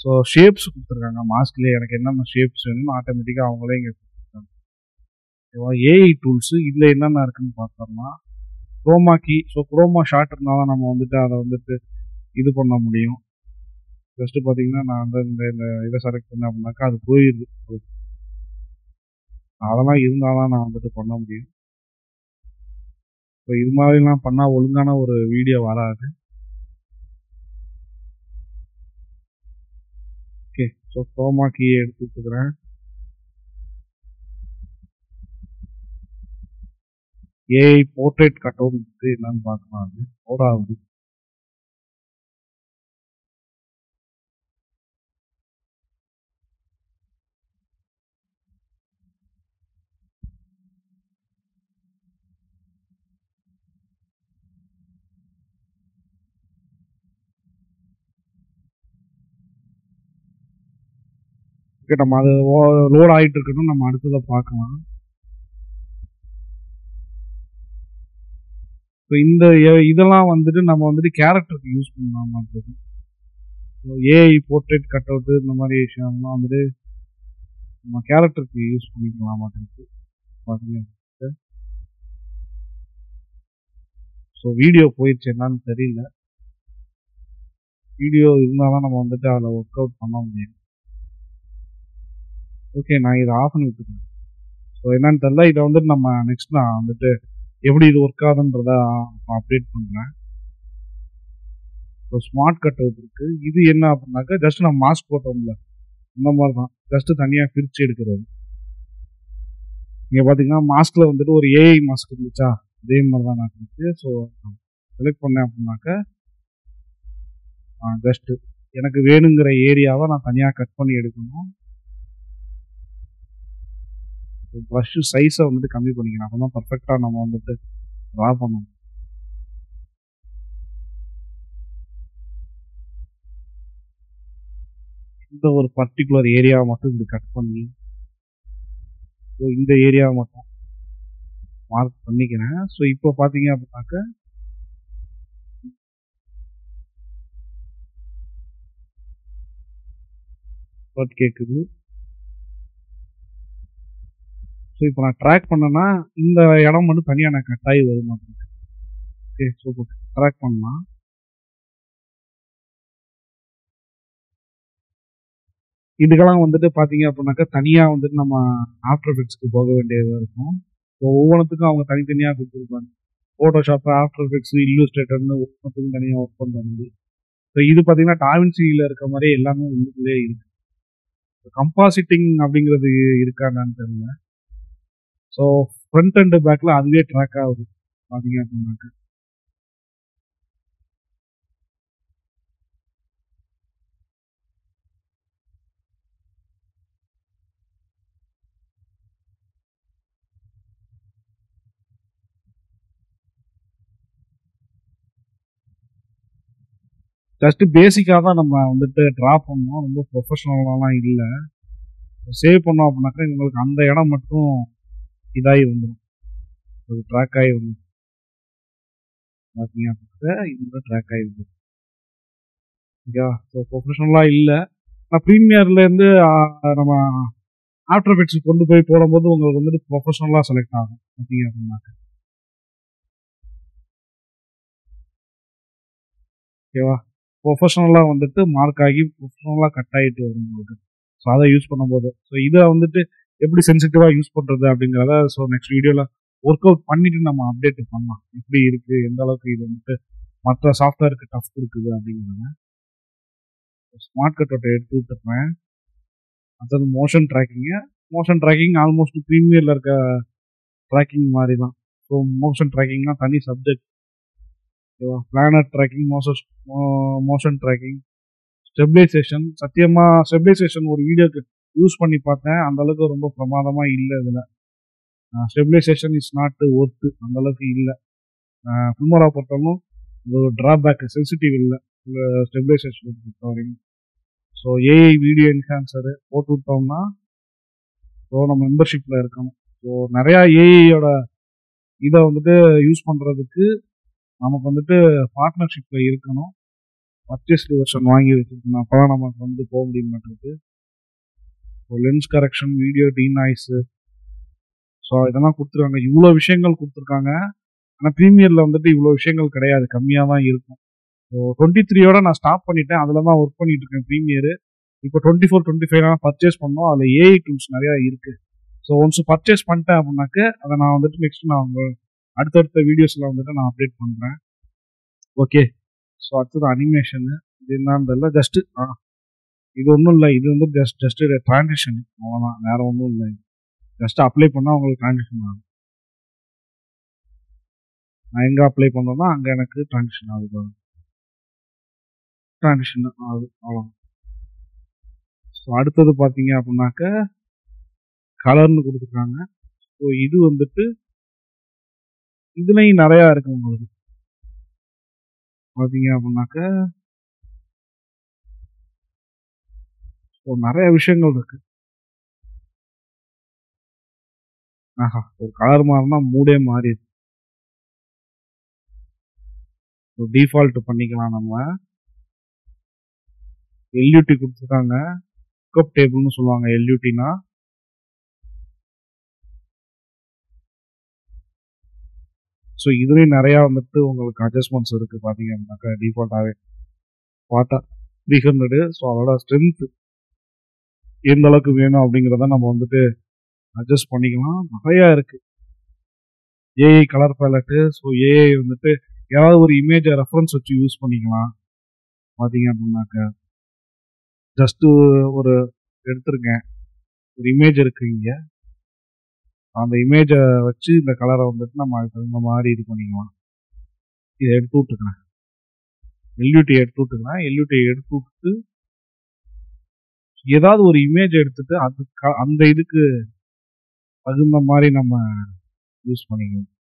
ஸோ ஷேப்ஸ் கொடுத்துருக்காங்க மாஸ்க்லேயே, எனக்கு என்னென்ன ஷேப்ஸ் வேணும்னு ஆட்டோமேட்டிக்காக அவங்களே இங்கே கொடுத்துருக்காங்க. ஓகேவா, ஏஐ டூல்ஸு இதில் என்னென்ன இருக்குன்னு பார்த்தோம்னா chroma key. So chroma short இருந்தால் தான் நம்ம வந்துட்டு அதை வந்துட்டு இது பண்ண முடியும். ஜஸ்ட்டு பார்த்தீங்கன்னா நான் வந்து இந்த இதை செலக்ட் பண்ணேன் அப்படின்னாக்கா அது போயிடுது. அதெல்லாம் இருந்தால் தான் நான் வந்துட்டு பண்ண முடியும். ஸோ இது மாதிரிலாம் பண்ணால் ஒழுங்கான ஒரு வீடியோ வராது. ஓகே, ஸோ குரோமா கீயை எடுத்து கொடுத்துக்கிறேன். ஏஐ போர்ட்ரேட் கட் அவுட் என்னன்னு பார்க்கலாம், அது ஓடாது. ஓகே, நம்ம அது லோட் ஆகிட்டு இருக்கணும், நம்ம அடுத்ததை பார்க்கலாம். ஸோ இந்த இதெல்லாம் வந்துட்டு நம்ம வந்துட்டு கேரக்டருக்கு யூஸ் பண்ணலாம் மாட்டேங்குது. ஏஐ போர்ட்ரேட் கட் அவுட்டு இந்த மாதிரி விஷயம்லாம் வந்துட்டு நம்ம கேரக்டருக்கு யூஸ் பண்ணிக்கலாம் மாட்டேங்குது பாருங்க. ஸோ வீடியோ போயிடுச்சு என்னன்னு தெரியல, வீடியோ இருந்தால் தான் நம்ம வந்துட்டு அதில் ஒர்க் அவுட் பண்ண முடியும். ஓகே, நான் இதை ஆஃப் பண்ணி விட்டுருக்கேன். ஸோ என்னன்னு தெரியல, இதை வந்துட்டு நம்ம நெக்ஸ்ட் நான் வந்துட்டு எப்படி இது ஒர்க் ஆகுதுன்றத அப்டேட் பண்ணுறேன். ஸோ ஸ்மார்ட் கட் அவுட் இருக்குது, இது என்ன அப்படின்னாக்கா ஜஸ்ட் நம்ம மாஸ்க் போட்டோம்ல இந்த மாதிரி தான், ஜஸ்ட்டு தனியாக பிரித்து எடுக்கிறது. இங்கே பார்த்தீங்கன்னா மாஸ்கில் வந்துட்டு ஒரு ஏஐ மாஸ்க் இருந்துச்சா, அதே மாதிரி தான் நான் இருந்துச்சு. ஸோ செலக்ட் பண்ணேன் அப்படின்னாக்கா ஜஸ்ட்டு எனக்கு வேணுங்கிற ஏரியாவை நான் தனியாக கட் பண்ணி எடுக்கணும். ப்ரஷ்ஷு சைஸை வந்துட்டு கம்மி பண்ணிக்கிறேன், அப்போ தான் பர்ஃபெக்டாக நம்ம வந்துட்டு ட்ரா பண்ணணும். இந்த ஒரு பர்டிகுலர் ஏரியாவை மட்டும் இப்படி கட் பண்ணி ஸோ இந்த ஏரியாவை மட்டும் மார்க் பண்ணிக்கிறேன். ஸோ இப்போ பார்த்தீங்க அப்படின்னாக்க கேட்குது. ஸோ இப்போ நான் ட்ராக் பண்ணேன்னா இந்த இடம் மட்டும் தனியாக நான் கட் ஆகி வரும் அப்படின்னு. Okay, super. ட்ராக் பண்ணலாம். இதுக்கெல்லாம் வந்துட்டு பார்த்தீங்க அப்படின்னாக்கா தனியாக வந்துட்டு நம்ம ஆஃப்டர் எஃபெக்ட்ஸ்க்கு போக வேண்டியதாக இருக்கும். ஸோ ஒவ்வொன்றுத்துக்கும் அவங்க தனித்தனியாக கொடுத்துருப்பாங்க. ஃபோட்டோஷாப்பு, ஆஃப்டர் எஃபெக்ட்ஸ், இல்லுஸ்ட்ரேட்டர்னு ஒவ்வொன்றுத்துக்கும் தனியாக ஒர்க் பண்ணுறது. ஸோ இது பார்த்தீங்கன்னா டாவின்சியில் இருக்க மாதிரியே எல்லாமே உள்ளுக்குள்ளே இருக்குது. கம்பாசிட்டிங் அப்படிங்கிறது இருக்கான்னு தெரியல. ஸோ ஃப்ரண்ட் அண்ட் பேக்கில் அதுவே ட்ராக் ஆகுது பார்த்தீங்க அப்படின்னாக்கா. ஜஸ்ட்டு பேசிக்காக தான் நம்ம வந்துட்டு ட்ரா பண்ணோம், ரொம்ப ப்ரொஃபஷ்னலாலாம் இல்லை. சேவ் பண்ணோம் அப்படின்னாக்கா உங்களுக்கு அந்த இடம் மட்டும் இதாகி வந்துடும், ஒரு ட்ராக் ஆகி வந்துடும் பார்த்தீங்க அப்படின்னாக்கா இந்த ட்ராக் ஆகி வந்துடும். ஓகேவா? ஸோ ப்ரொஃபஷனலாக இல்லை. நான் ப்ரீமியர்லேருந்து நம்ம ஆஃப்டர் எஃபெக்ட்ஸ் கொண்டு போய் போடும்போது உங்களுக்கு வந்துட்டு ப்ரொஃபஷனலாக செலக்ட் ஆகும். பார்த்தீங்க அப்படின்னா ஓகேவா? ப்ரொஃபஷனலாக வந்துட்டு மார்க் ஆகி ப்ரொஃபஷனலாக கட் ஆகிட்டு வரும் உங்களுக்கு. ஸோ அதை யூஸ் பண்ணும்போது ஸோ இதை வந்துட்டு எப்படி சென்சிட்டிவாக யூஸ் பண்ணுறது அப்படிங்கிறத ஸோ நெக்ஸ்ட் வீடியோவில் ஒர்க் அவுட் பண்ணிவிட்டு நம்ம அப்டேட் பண்ணலாம். எப்படி இருக்குது, எந்த அளவுக்கு இது வந்துட்டு மற்ற சாஃப்ட்வேருக்கு டஃப் கொடுக்குது அப்படிங்கிறத. ஸ்மார்ட் கட்டோட எடுத்து விட்டுருப்பேன். அதாவது மோஷன் ட்ராக்கிங் ஆல்மோஸ்ட் ப்ரீமியரில் இருக்க ட்ராக்கிங் மாதிரி தான். ஸோ மோஷன் ட்ராக்கிங்னா தனி சப்ஜெக்ட். ஓகேவா? Planar tracking, motion tracking, stabilisation. சத்தியமாக ஸ்டெபிலைசேஷன் ஒரு வீடியோக்கு யூஸ் பண்ணி பார்த்தேன். அந்தளவுக்கு ரொம்ப பிரமாதமாக இல்லை இதில். ஸ்டெபிலைசேஷன் இஸ் நாட் ஒர்த்து, அந்தளவுக்கு இல்லை. ஃபில்மோரா பொறுத்தவரைக்கும் ஒரு ட்ராபேக், சென்சிட்டிவ் இல்லை ஸ்டெபிலைசேஷன் பொறுத்த வரைக்கும். ஸோ ஏஐ வீடியோ என்ஹான்சரு போட்டு விட்டோம்னா ஸோ நம்ம மெம்பர்ஷிப்பில் இருக்கணும். ஸோ நிறையா ஏஐயோட இதை வந்துட்டு யூஸ் பண்ணுறதுக்கு நமக்கு வந்துட்டு பார்ட்னர்ஷிப்பில் இருக்கணும். பர்ச்சேஸ்டு வெர்ஷன் வாங்கி வச்சுருக்கணும். அப்போ தான் நமக்கு வந்து போக முடிய மாட்டேங்குது. So lens correction, video denoise, so இதெல்லாம் கொடுத்துருக்காங்க. இவ்வளோ விஷயங்கள் கொடுத்துருக்காங்க. ஆனால் ப்ரீமியரில் வந்துட்டு இவ்வளோ விஷயங்கள் கிடையாது, கம்மியாக தான் இருக்கும். ஸோ 23யோட நான் ஸ்டாப் பண்ணிட்டேன். அதில் தான் ஒர்க் பண்ணிட்டு இருக்கேன் ப்ரீமியரு. இப்போ 24, 25 பர்ச்சேஸ் பண்ணோம். அதில் ஏஐ டூல்ஸ் நிறையா இருக்குது. ஸோ ஒன்ஸ் பர்ச்சேஸ் பண்ணிட்டேன் அப்படின்னாக்க அதை நான் வந்துட்டு நெக்ஸ்ட் நான் அடுத்தடுத்த வீடியோஸில் வந்துட்டு நான் அப்டேட் பண்ணுறேன். ஓகே. ஸோ அடுத்தது அனிமேஷனு. இது என்னன்னு தெரியல. ஜஸ்ட்டு இது ஒன்றும் இல்லை. இது வந்து ஜஸ்ட்டு ட்ரான்சிஷன், அவ்வளோதான், வேறு ஒன்றும் இல்லை. ஜஸ்ட்டு அப்ளை பண்ணால் உங்களுக்கு ட்ரான்சிஷன் ஆகும். நான் எங்கே அப்ளை பண்ணோன்னா அங்கே எனக்கு ட்ரான்சிஷன் ஆகுது. ட்ரான்சிஷன் ஆகுது, அவ்வளோ. ஸோ அடுத்தது பார்த்தீங்க அப்படின்னாக்க கலர்னு கொடுத்துருக்காங்க. ஸோ இது வந்துட்டு இதுலேயும் நிறையா இருக்குது உங்களுக்கு. பார்த்தீங்க அப்படின்னாக்க ஸோ நிறைய விஷயங்கள் இருக்குது. ஆஹா, ஒரு கலர் மாறினா மூடே மாறிடுது. ஸோ டிஃபால்ட் பண்ணிக்கலாம் நம்ம. எல்யூடி கொடுத்துருக்காங்க. பிக்கப் டேபிள்னு சொல்லுவாங்க எல்யூடினா. ஸோ இதுலேயும் நிறையா வந்துட்டு உங்களுக்கு அட்ஜஸ்ட்மெண்ட்ஸ் இருக்குது. பார்த்தீங்க அப்படின்னாக்கா டிஃபால்ட்டாகவே பார்த்தா 300. ஸோ அதோட ஸ்ட்ரென்த்து எந்த அளவுக்கு வேணும் அப்படிங்கிறத நம்ம வந்துட்டு அட்ஜஸ்ட் பண்ணிக்கலாம். நிறையா இருக்குது. AI colour palette. So AI வந்துட்டு ஏதாவது ஒரு இமேஜை ரெஃபரன்ஸ் வச்சு யூஸ் பண்ணிக்கலாம். பார்த்தீங்க அப்படின்னாக்க ஜஸ்ட்டு ஒரு எடுத்துருக்கேன், ஒரு இமேஜ் இருக்குது இங்கே. அந்த இமேஜை வச்சு இந்த கலரை வந்துட்டு நம்ம அதுக்கு தகுந்த மாதிரி இது பண்ணிக்கலாம். இதை எடுத்து விட்டுக்கிறேன், எல்யூடியை எடுத்து விட்டுக்கிறேன். எல்யூடியை எடுத்து விட்டுட்டு ஏதாவது ஒரு இமேஜ் எடுத்துட்டு அந்த இதுக்கு தகுந்த மாதிரி நம்ம யூஸ் பண்ணிக்கணும்.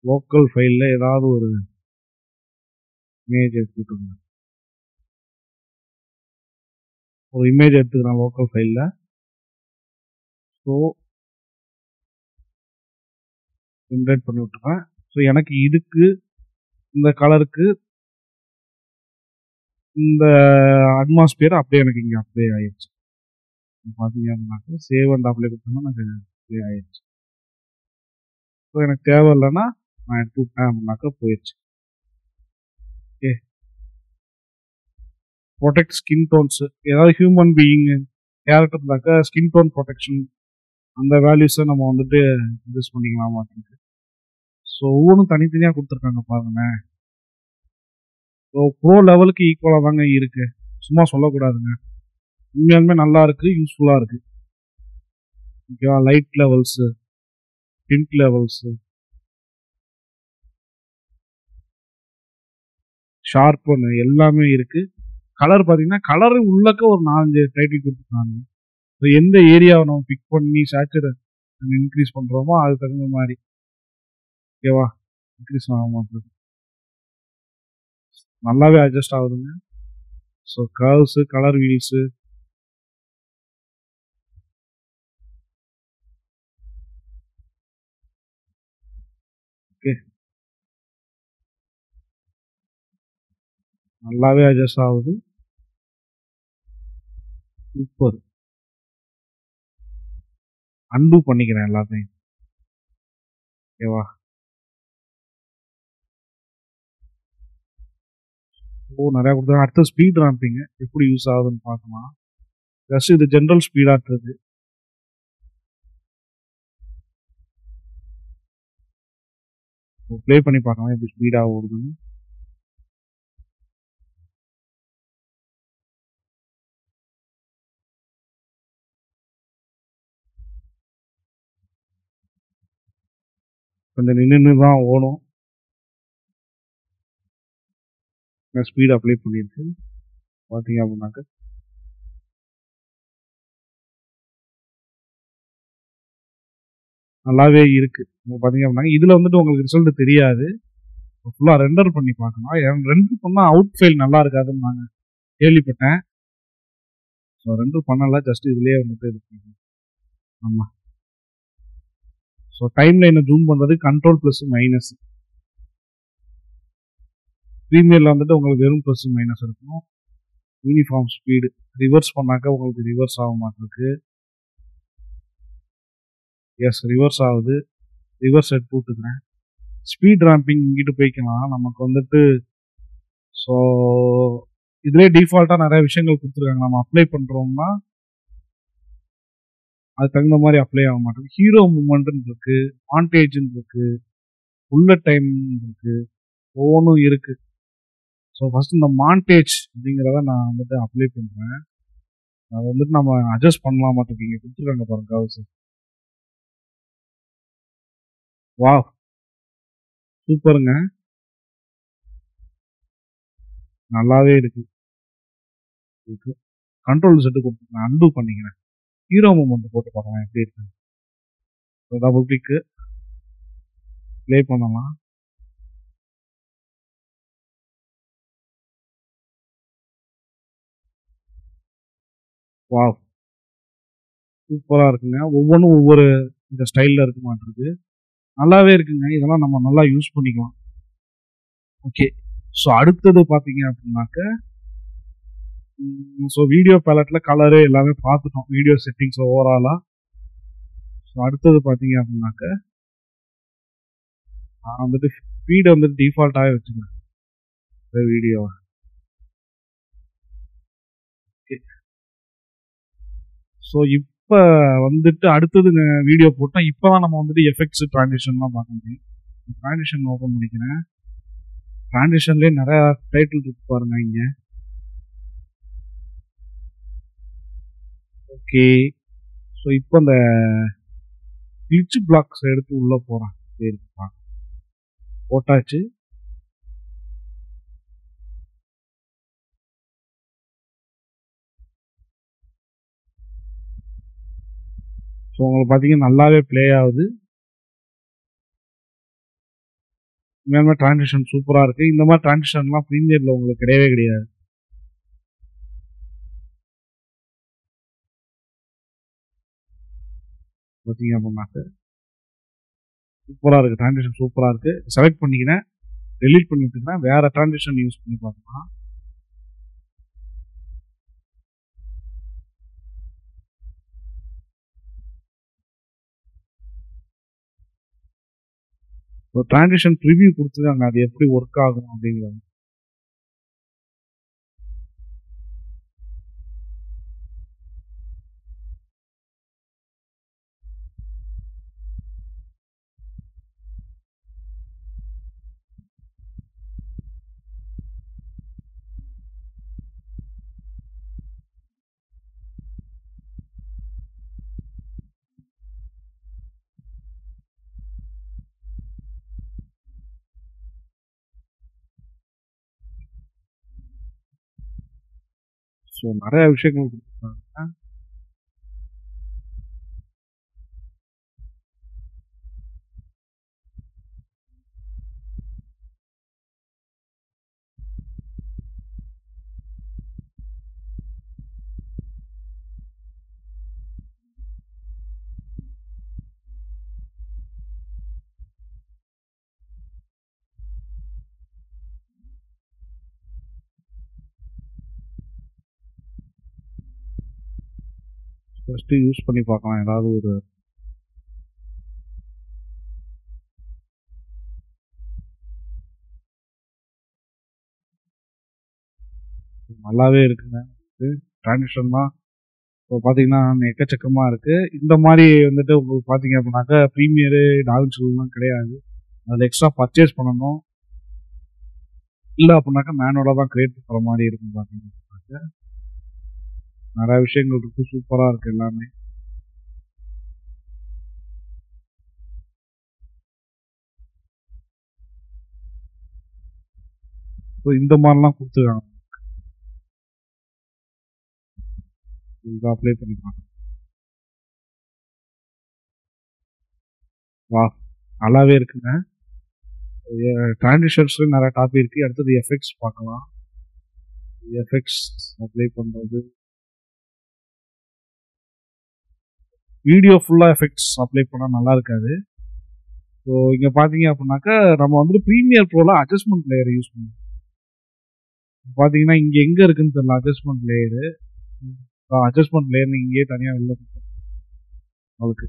லோக்கல் ஃபைலில் ஏதாவது ஒரு இமேஜ் எடுத்துக்கிட்டுங்க. ஒரு இமேஜ் எடுத்துக்கிறேன் லோக்கல் ஃபைலில். ஸோ ஜென்ரேட் பண்ணி விட்டுறேன். ஸோ எனக்கு இதுக்கு இந்த கலருக்கு இந்த அட்மாஸ்பியர் அப்படியே எனக்கு இங்கே அப்ளை ஆயிடுச்சு. பார்த்தீங்க அப்படின்னாக்க சேவ் அண்ட் அப்ளை கொடுத்தோம்னா எனக்கு அப்ளை ஆயிடுச்சு. ஸோ எனக்கு தேவை இல்லைன்னா நான் எடுத்து விட்டேன் அப்படின்னாக்கா போயிடுச்சு. ஓகே. Protect skin tones. ஏதாவது ஹியூமன் பீயிங் கேரக்டர் இருந்தாக்கா ஸ்கின் டோன் ப்ரொடெக்ஷன் அந்த வேல்யூஸை நம்ம வந்துட்டு யூஸ் பண்ணிக்கலாம் மாட்டேங்குது. ஸோ ஒவ்வொன்றும் தனித்தனியாக கொடுத்துருக்காங்க பாருங்களேன். ஸோ ப்ரோ லெவலுக்கு ஈக்குவலாக தாங்க இருக்குது, சும்மா சொல்லக்கூடாதுங்க. உண்மையாலுமே நல்லா இருக்குது, யூஸ்ஃபுல்லாக இருக்குது. ஓகேவா? லைட் லெவல்ஸு, டிண்ட் லெவல்ஸு, ஷார்ப்புன்னு எல்லாமே இருக்குது. கலர் பார்த்தீங்கன்னா கலரு உள்ளக்க ஒரு 4-5 டைட்டில் கொடுத்துருக்காங்க. ஸோ எந்த ஏரியாவை நம்ம பிக் பண்ணி சேச்சுரேஷன் இன்க்ரீஸ் பண்ணுறோமோ அதுக்கு தகுந்த மாதிரி. ஓகேவா? இன்க்ரீஸ் ஆக மாட்டேங்குது, நல்லாவே அட்ஜஸ்ட் ஆகுதுங்க. So curves, colour wheels, okay. நல்லாவே அட்ஜஸ்ட் ஆகுது. சூப்பர். அன்டூ பண்ணிக்கிறேன் எல்லாத்தையும். ஓகேவா? நிறையா கொடுத்தாங்க. அடுத்த ஸ்பீட் ராம்பிங்க எப்படி யூஸ் ஆகுதுன்னு பார்க்கலாம். ஜஸ்ட் இது ஜென்ரல் ஸ்பீடாட்டுறது. ப்ளே பண்ணி பார்க்கலாம் எப்படி ஸ்பீடாக ஓடுதுன்னு. கொஞ்சம் நின்று தான் ஓடும். ஸ்பீட் அப்ளை பண்ணியிருக்கு பார்த்தீங்க அப்படின்னாக்க. நல்லாவே இருக்கு. பார்த்தீங்க அப்படின்னா இதில் வந்துட்டு உங்களுக்கு ரிசல்ட் தெரியாது. ஃபுல்லாக ரெண்டர் பண்ணி பார்க்கணும். ரெண்டர் பண்ணால் அவுட் ஃபைல் நல்லா இருக்காதுன்னு நான் கேள்விப்பட்டேன். ஸோ ரெண்டர் பண்ணல, ஜஸ்ட் இதுலேயே வந்துட்டு இருக்கு. ஆமாம். ஸோ டைம் லைனை ஜூம் பண்ணுறது கண்ட்ரோல் ப்ளஸ் மைனஸ். ப்ரீமியரில் வந்துட்டு உங்களுக்கு வெறும் ப்ளஸ் மைனஸ் இருக்கும். யூனிஃபார்ம் ஸ்பீடு ரிவர்ஸ் பண்ணாக்க உங்களுக்கு ரிவர்ஸ் ஆக மாட்டிருக்கு. எஸ், ரிவர்ஸ் ஆகுது. ரிவர்ஸ் செட் போட்டுக்கிறேன். ஸ்பீட் ராம்பிங் இங்கிட்டு போய்க்கலாம் நமக்கு வந்துட்டு. ஸோ இதுலேயே டிஃபால்ட்டாக நிறைய விஷயங்கள் கொடுத்துருக்காங்க. நம்ம அப்ளை பண்ணுறோம்னா அது தகுந்த மாதிரி அப்ளை ஆக மாட்டேங்குது. ஹீரோ மூமெண்ட்னு இருக்கு, மாண்டேஜ்னு இருக்கு, புல்லட் டைம் இருக்கு, ஒவ்வொன்றும் இருக்கு. ஸோ ஃபர்ஸ்ட் இந்த மாண்டேஜ் அப்படிங்கிறத நான் வந்துட்டு அப்ளை பண்ணுறேன். அதை வந்துட்டு நம்ம அட்ஜஸ்ட் பண்ணலாம் மாட்டேங்க கொடுத்துருக்காங்க பாருங்க கவுஸ். வா, சூப்பருங்க, நல்லாவே இருக்கு. கண்ட்ரோல் செட்டு கொடுத்துருக்கேன், அன்டூ பண்ணிக்கிறேன். ஹீரோ மூமெண்ட் போட்டு பார்க்கலாம் எப்படி இருக்கு. டபுள் கிளிக்கு ப்ளே பண்ணலாம். வா, சூப்பராக இருக்குங்க. ஒவ்வொன்றும் ஒவ்வொரு இந்த ஸ்டைலில் இருக்க மாட்டிருக்கு. நல்லாவே இருக்குங்க. இதெல்லாம் நம்ம நல்லா யூஸ் பண்ணிக்கலாம். ஓகே, ஸோ அடுத்தது பார்த்தீங்க அப்படின்னாக்க, ஸோ வீடியோ பேலட்டில் கலரு எல்லாமே பார்த்துட்டோம். வீடியோ செட்டிங்ஸ் ஓவராலாக. ஸோ அடுத்தது பார்த்தீங்க அப்படின்னாக்க நான் வந்துட்டு ஸ்பீடை வந்துட்டு டிஃபால்ட்டாகவே வச்சுக்கிறேன் வீடியோவை. ஓகே, ஸோ இப்போ வந்துட்டு அடுத்தது வீடியோ போட்டால் இப்போ தான் நம்ம வந்துட்டு எஃபெக்ட்ஸ் ட்ரான்சிஷன்லாம் பார்க்க முடியும். ட்ரான்சிஷன் ஓப்பன் பண்ணிக்கிறேன். ட்ரான்சிஷன்லேயே நிறையா டைட்டில் இருக்கு பாருங்க இங்கே. ஓகே, ஸோ இப்போ இந்த கிளிச் பிளாக்ஸ் எடுத்து உள்ளே போகிறேன். சரி, போட்டாச்சு. ஸோ உங்களுக்கு பார்த்தீங்கன்னா நல்லாவே ப்ளே ஆகுது. உண்மையான ட்ரான்சிஷன் சூப்பராக இருக்குது. இந்த மாதிரி ட்ரான்சிஷன்லாம் ப்ரீமியரில் உங்களுக்கு கிடையவே கிடையாது. பார்த்தீங்க அப்படின்னாக்க சூப்பராக இருக்குது. ட்ரான்சிஷன் சூப்பராக இருக்குது. செலக்ட் பண்ணிக்கிறேன், டெலீட் பண்ணி விட்டுக்கிறேன், வேறு ட்ரான்சிஷன் யூஸ் பண்ணி பார்க்கலாம். ஒரு ட்ரான்சிஷன் ப்ரிவியூ கொடுத்துருக்காங்க, அது எப்படி ஒர்க் ஆகும் அப்படிங்கிறது. ஸோ நிறைய விஷயங்கள் கொடுத்துருக்காங்க. ஃபஸ்ட்டு யூஸ் பண்ணி பார்க்கலாம். ஏதாவது ஒரு நல்லாவே இருக்குங்க. ட்ரான்சிஷன்லாம் இப்போ பார்த்தீங்கன்னா எக்கச்சக்கமாக இருக்குது. இந்த மாதிரி வந்துட்டு உங்களுக்கு பார்த்தீங்க அப்படின்னாக்கா ப்ரீமியரு டாவின்சிலாம் கிடையாது. அதில் எக்ஸ்ட்ரா பர்ச்சேஸ் பண்ணணும். இல்லை அப்படின்னாக்கா மேனுவலாக தான் கிரியேட் பண்ணுற மாதிரி இருக்கும். பார்த்தீங்கன்னா நிறையா விஷயங்கள் இருக்குது. சூப்பராக இருக்குது எல்லாமே. ஸோ இந்த மாதிரிலாம் கொடுத்துருக்காங்க. இதை அப்ளை பண்ணி பார்க்கலாம். வா, நல்லாவே இருக்குங்க. ட்ரான்சிஷன்ஸ்லையும் நிறைய டாபிக் இருக்குது. அடுத்தது எஃபெக்ட்ஸ் பார்க்கலாம். எஃபெக்ட்ஸ் அப்ளை பண்ணுறது, வீடியோ ஃபுல்லாக எஃபெக்ட்ஸ் அப்ளை பண்ணால் நல்லா இருக்காது. ஸோ இங்கே பார்த்தீங்க அப்படின்னாக்கா நம்ம வந்துட்டு ப்ரீமியர் ப்ரோவில் அட்ஜஸ்ட்மெண்ட் லேயர் யூஸ் பண்ணுவோம். பார்த்தீங்கன்னா இங்கே எங்கே இருக்குன்னு தெரியல அட்ஜஸ்ட்மெண்ட் லேயரு. அட்ஜஸ்ட்மெண்ட் லேயர் இங்கேயே தனியாக உள்ள உங்களுக்கு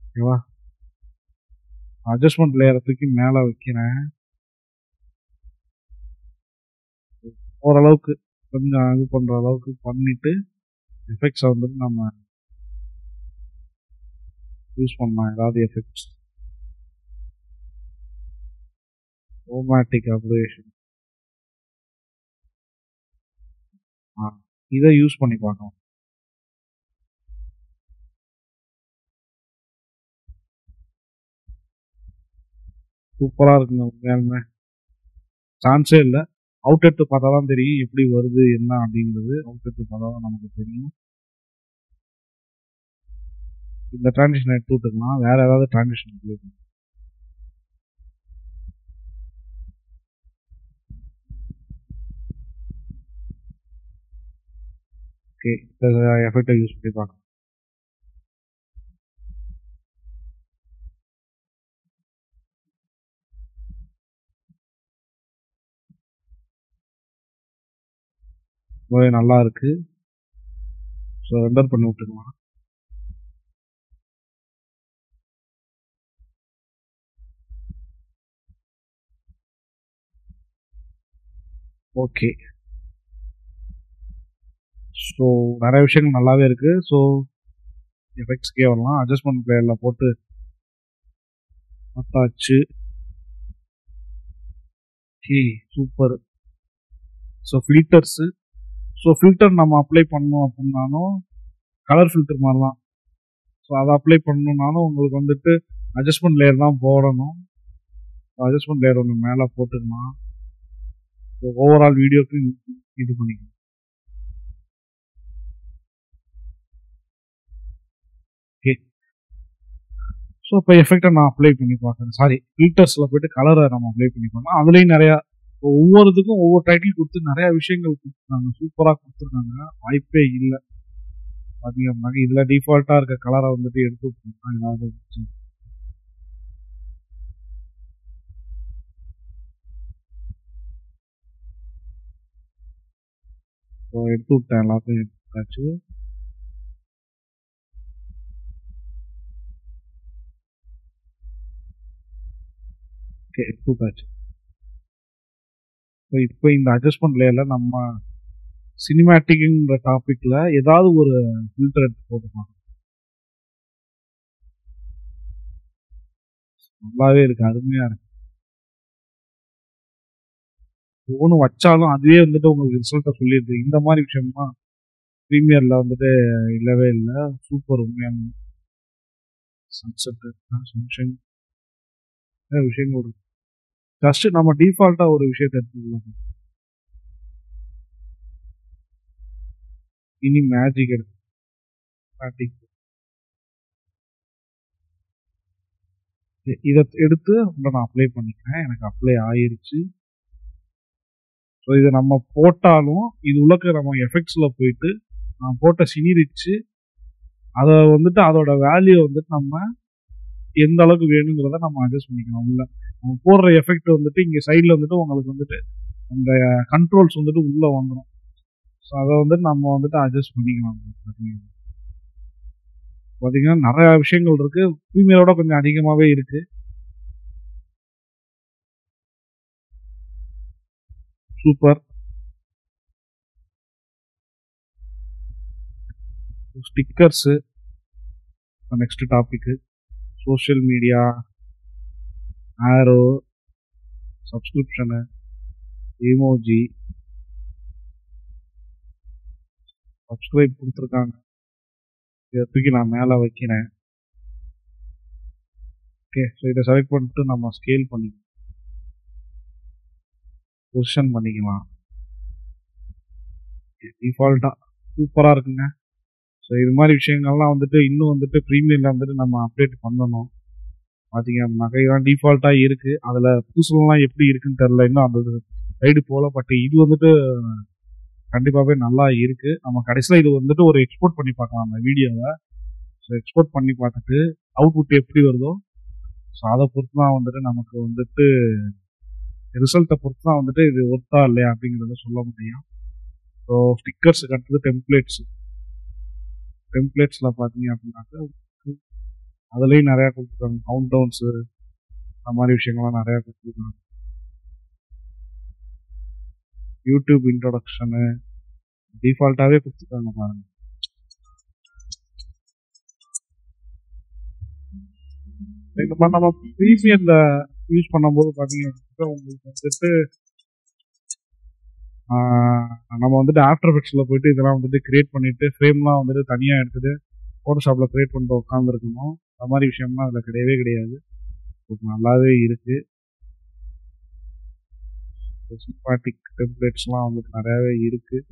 ஓகேவா. அட்ஜஸ்ட்மெண்ட் லேயரை தூக்கி மேலே வைக்கிறேன். ஓரளவுக்கு கொஞ்சம் இது பண்ணுற அளவுக்கு பண்ணிவிட்டு எஃபெக்ட்ஸை வந்துட்டு நம்ம யூஸ் பண்ணலாம். ஏதாவது எஃபெக்ட்ஸ், ரோமாட்டிக் அப்ரேஷன், இதை யூஸ் பண்ணி பார்க்கலாம். சூப்பராக இருக்குங்க. உண்மையாலுமே சான்ஸே இல்லை. அவுட் எடுத்து பார்த்தா தான் தெரியும் எப்படி வருது என்ன அப்படிங்கிறது. அவுட் எடுத்து பார்த்தா தான் நமக்கு தெரியும். இந்த ட்ரான்சிஷன் எடுத்து விட்டுக்கலாம். வேற ஏதாவது ட்ரான்சிஷன் இருக்கும். ஓகே, எஃபெக்டை யூஸ் பண்ணி பார்க்கலாம். நல்லா இருக்கு. ஸோ ரெண்டர் பண்ணி விட்டுக்கலாம். ஓகே, ஸோ நிறைய விஷயங்கள் நல்லாவே இருக்கு. ஸோ எஃபெக்ட்ஸ்க்கே வரலாம். அட்ஜஸ்ட்மெண்ட் பிளேயரில் போட்டு பார்த்தாச்சு. Super. So filters, so filter நம்ம அப்ளை பண்ணோம் அப்படின்னாலும் கலர் ஃபில்டர் மாதிரிலாம். ஸோ அதை அப்ளை பண்ணணுன்னாலும் உங்களுக்கு வந்துட்டு அட்ஜஸ்ட்மெண்ட் லேயர் தான் போடணும். அட்ஜஸ்ட்மெண்ட் லேயர் ஒன்று மேலே போட்டுக்கலாம். ஸோ ஓவரால் வீடியோக்கு இது பண்ணிக்கலாம். ஓகே, ஸோ இப்போ எஃபெக்டை நான் அப்ளை பண்ணி பார்க்குறேன். சாரி, ஃபில்டர்ஸில் போய்ட்டு கலரை நம்ம அப்ளை பண்ணி பார்க்கலாம். அதுலேயும் நிறையா ஒவ்வொருத்துக்கும் ஒவ்வொரு டைட்டில் கொடுத்து நிறையா விஷயங்கள் கொடுத்துருக்காங்க. சூப்பராக கொடுத்துருக்காங்க. வாய்ப்பே இல்லை. பார்த்தீங்க அப்படின்னாக்க இதில் டிஃபால்ட்டாக இருக்க கலரை வந்துட்டு எடுத்து விட்டுருக்காங்க. ஏதாவது ஸோ எடுத்து விட்டேன். எல்லாத்தையும் எடுத்தாச்சு. ஓகே, எடுத்து விட்டாச்சு. ஸோ இப்போ இந்த அட்ஜஸ்ட்மெண்ட் லேயரில் நம்ம சினிமேட்டிக்ங்கிற டாப்பிக்கில் ஏதாவது ஒரு ஃபில்டர் எடுத்து போட்டுக்கலாம். நல்லாவே இருக்கு, அருமையாக இருக்கு. ஒவ்வொன்று வச்சாலும் அதுவே வந்துட்டு உங்களுக்கு ரிசல்ட்டை சொல்லிடுது. இந்த மாதிரி விஷயம்லாம் ப்ரீமியரில் வந்துட்டு இல்லவே இல்லை. சூப்பர். உண்மையான சன்செட்டு, சன்ஷைன், விஷயங்கள் இருக்கு. ஜஸ்ட் நம்ம டிஃபால்ட்டாக ஒரு விஷயத்தை எடுத்துக்கலாம். இனி மேஜிக் எடுத்து இதை எடுத்து நான் அப்ளை பண்ணிக்கிறேன். எனக்கு அப்ளை ஆயிருச்சு. ஸோ இதை நம்ம போட்டாலும் இது உள்ளக்க நம்ம எஃபெக்ட்ஸில் போயிட்டு நான் போட்ட சினிரிச்சு அதை வந்துட்டு அதோட வேல்யூ வந்துட்டு நம்ம எந்த அளவுக்கு வேணுங்கிறத நம்ம அட்ஜஸ்ட் பண்ணிக்கணும். இல்லை நம்ம போடுற எஃபெக்ட் வந்துட்டு இங்கே சைடில் வந்துட்டு உங்களுக்கு வந்துட்டு அந்த கண்ட்ரோல்ஸ் வந்துட்டு உள்ளே வந்துடும். ஸோ அதை வந்துட்டு நம்ம வந்துட்டு அட்ஜஸ்ட் பண்ணிக்கலாம். பார்த்தீங்கன்னா பார்த்தீங்கன்னா நிறைய விஷயங்கள் இருக்கு. ப்ரீமியரோட கொஞ்சம் அதிகமாகவே இருக்கு. Super. Stickers next topic. Social media, arrow, subscription, emoji, subscribe கொடுத்துருக்காங்க. இதை தூக்கி நான் மேலே வைக்கிறேன். ஓகே, ஸோ இதை செலக்ட் பண்ணிட்டு நம்ம ஸ்கேல் பண்ணிக்கலாம், பொசிஷன் பண்ணிக்கலாம். டிஃபால்ட்டாக சூப்பராக இருக்குங்க. ஸோ இது மாதிரி விஷயங்கள்லாம் வந்துட்டு இன்னும் வந்துட்டு ப்ரீமியரில் வந்துட்டு நம்ம அப்டேட் பண்ணணும். பார்த்தீங்க அப்படின்னாக்கா இதெல்லாம் டிஃபால்ட்டாக இருக்குது. அதில் புதுசுலாம் எப்படி இருக்குன்னு தெரில, இன்னும் அந்த ரைடு போகல. பட் இது வந்துட்டு கண்டிப்பாகவே நல்லா இருக்குது. நம்ம கடைசியில் இது வந்துட்டு ஒரு எக்ஸ்போர்ட் பண்ணி பார்க்கலாம் அந்த வீடியோவை. ஸோ எக்ஸ்போர்ட் பண்ணி பார்த்துட்டு அவுட்புட் எப்படி வருதோ ஸோ அதை பொறுத்து தான் வந்துட்டு நமக்கு வந்துட்டு ரிசல்ட்டை பொறுத்து தான் வந்துட்டு இது ஒர்த்தா இல்லையா அப்படிங்கிறத சொல்ல முடியும். ஸோ ஸ்டிக்கர்ஸுக்கு அடுத்தது டெம்ப்ளேட்ஸில் பார்த்தீங்க அப்படின்னாக்கா அதுலேயும் நிறையா கொடுத்துருக்காங்க. கவுண்ட் டவுன்ஸு அந்த மாதிரி விஷயங்கள்லாம் நிறையா கொடுத்துருக்காங்க. யூடியூப் இன்ட்ரொடக்ஷனு டிஃபால்ட்டாகவே கொடுத்துருக்காங்க பாருங்கள். இந்த மாதிரி நம்ம ப்ரீமியரில் யூஸ் பண்ணும்போது பார்த்தீங்கன்னா உங்களுக்கு வந்துட்டு நம்ம வந்துட்டு ஆஃப்டர் எஃபெக்ட்ஸில் போயிட்டு இதெல்லாம் வந்துட்டு கிரியேட் பண்ணிவிட்டு ஃப்ரேம்லாம் வந்துட்டு தனியாக எடுத்துகிட்டு ஃபோட்டோஷாப்பில் கிரியேட் பண்ணிட்டு உட்காந்துருக்கணும். அந்த மாதிரி விஷயம்லாம் அதில் கிடையவே கிடையாது. நல்லாவே இருக்குது. சிம்பாட்டிக் டெம்ப்ளேட்ஸ்லாம் வந்துட்டு நிறையாவே இருக்குது.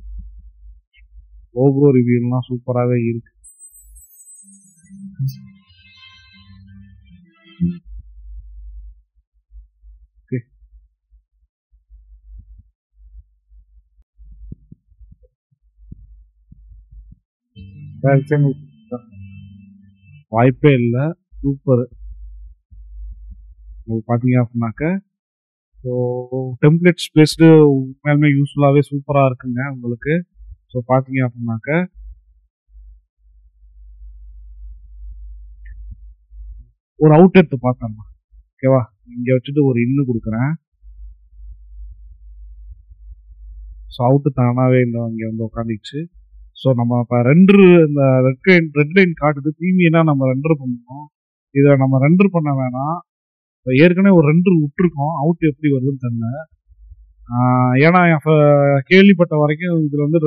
லோகோ ரிவ்யூலாம் சூப்பராகவே இருக்குது. ஓகே, வாய்ப்பே இல்லை. சூப்பர். உங்களுக்கு பார்த்தீங்க அப்படின்னாக்க ஸோ டெம்ப்ளேட்ஸ் பேஸ்டு உண்மையாலுமே யூஸ்ஃபுல்லாகவே சூப்பராக இருக்குங்க உங்களுக்கு. ஸோ பார்த்தீங்க அப்படின்னாக்க ஒரு அவுட் எடுத்து பார்த்தோம்மா, ஓகேவா? இங்கே வச்சுட்டு ஒரு இன்னும் கொடுக்குறேன். ஸோ அவுட்டு தானாகவே இந்த இங்கே வந்து உட்காந்துச்சு. ஸோ நம்ம இப்போ இந்த ரெட் லைன் காட்டுது ப்ரீமியனாக நம்ம ரெண்டர் பண்ணணும். இதை நம்ம ரெண்டர் பண்ண வேணாம். இப்போ ஏற்கனவே ஒரு ரெண்டர் விட்டுருக்கோம், அவுட் எப்படி வருதுன்னு தெரியல. ஏன்னா கேள்விப்பட்ட வரைக்கும் இதில் வந்து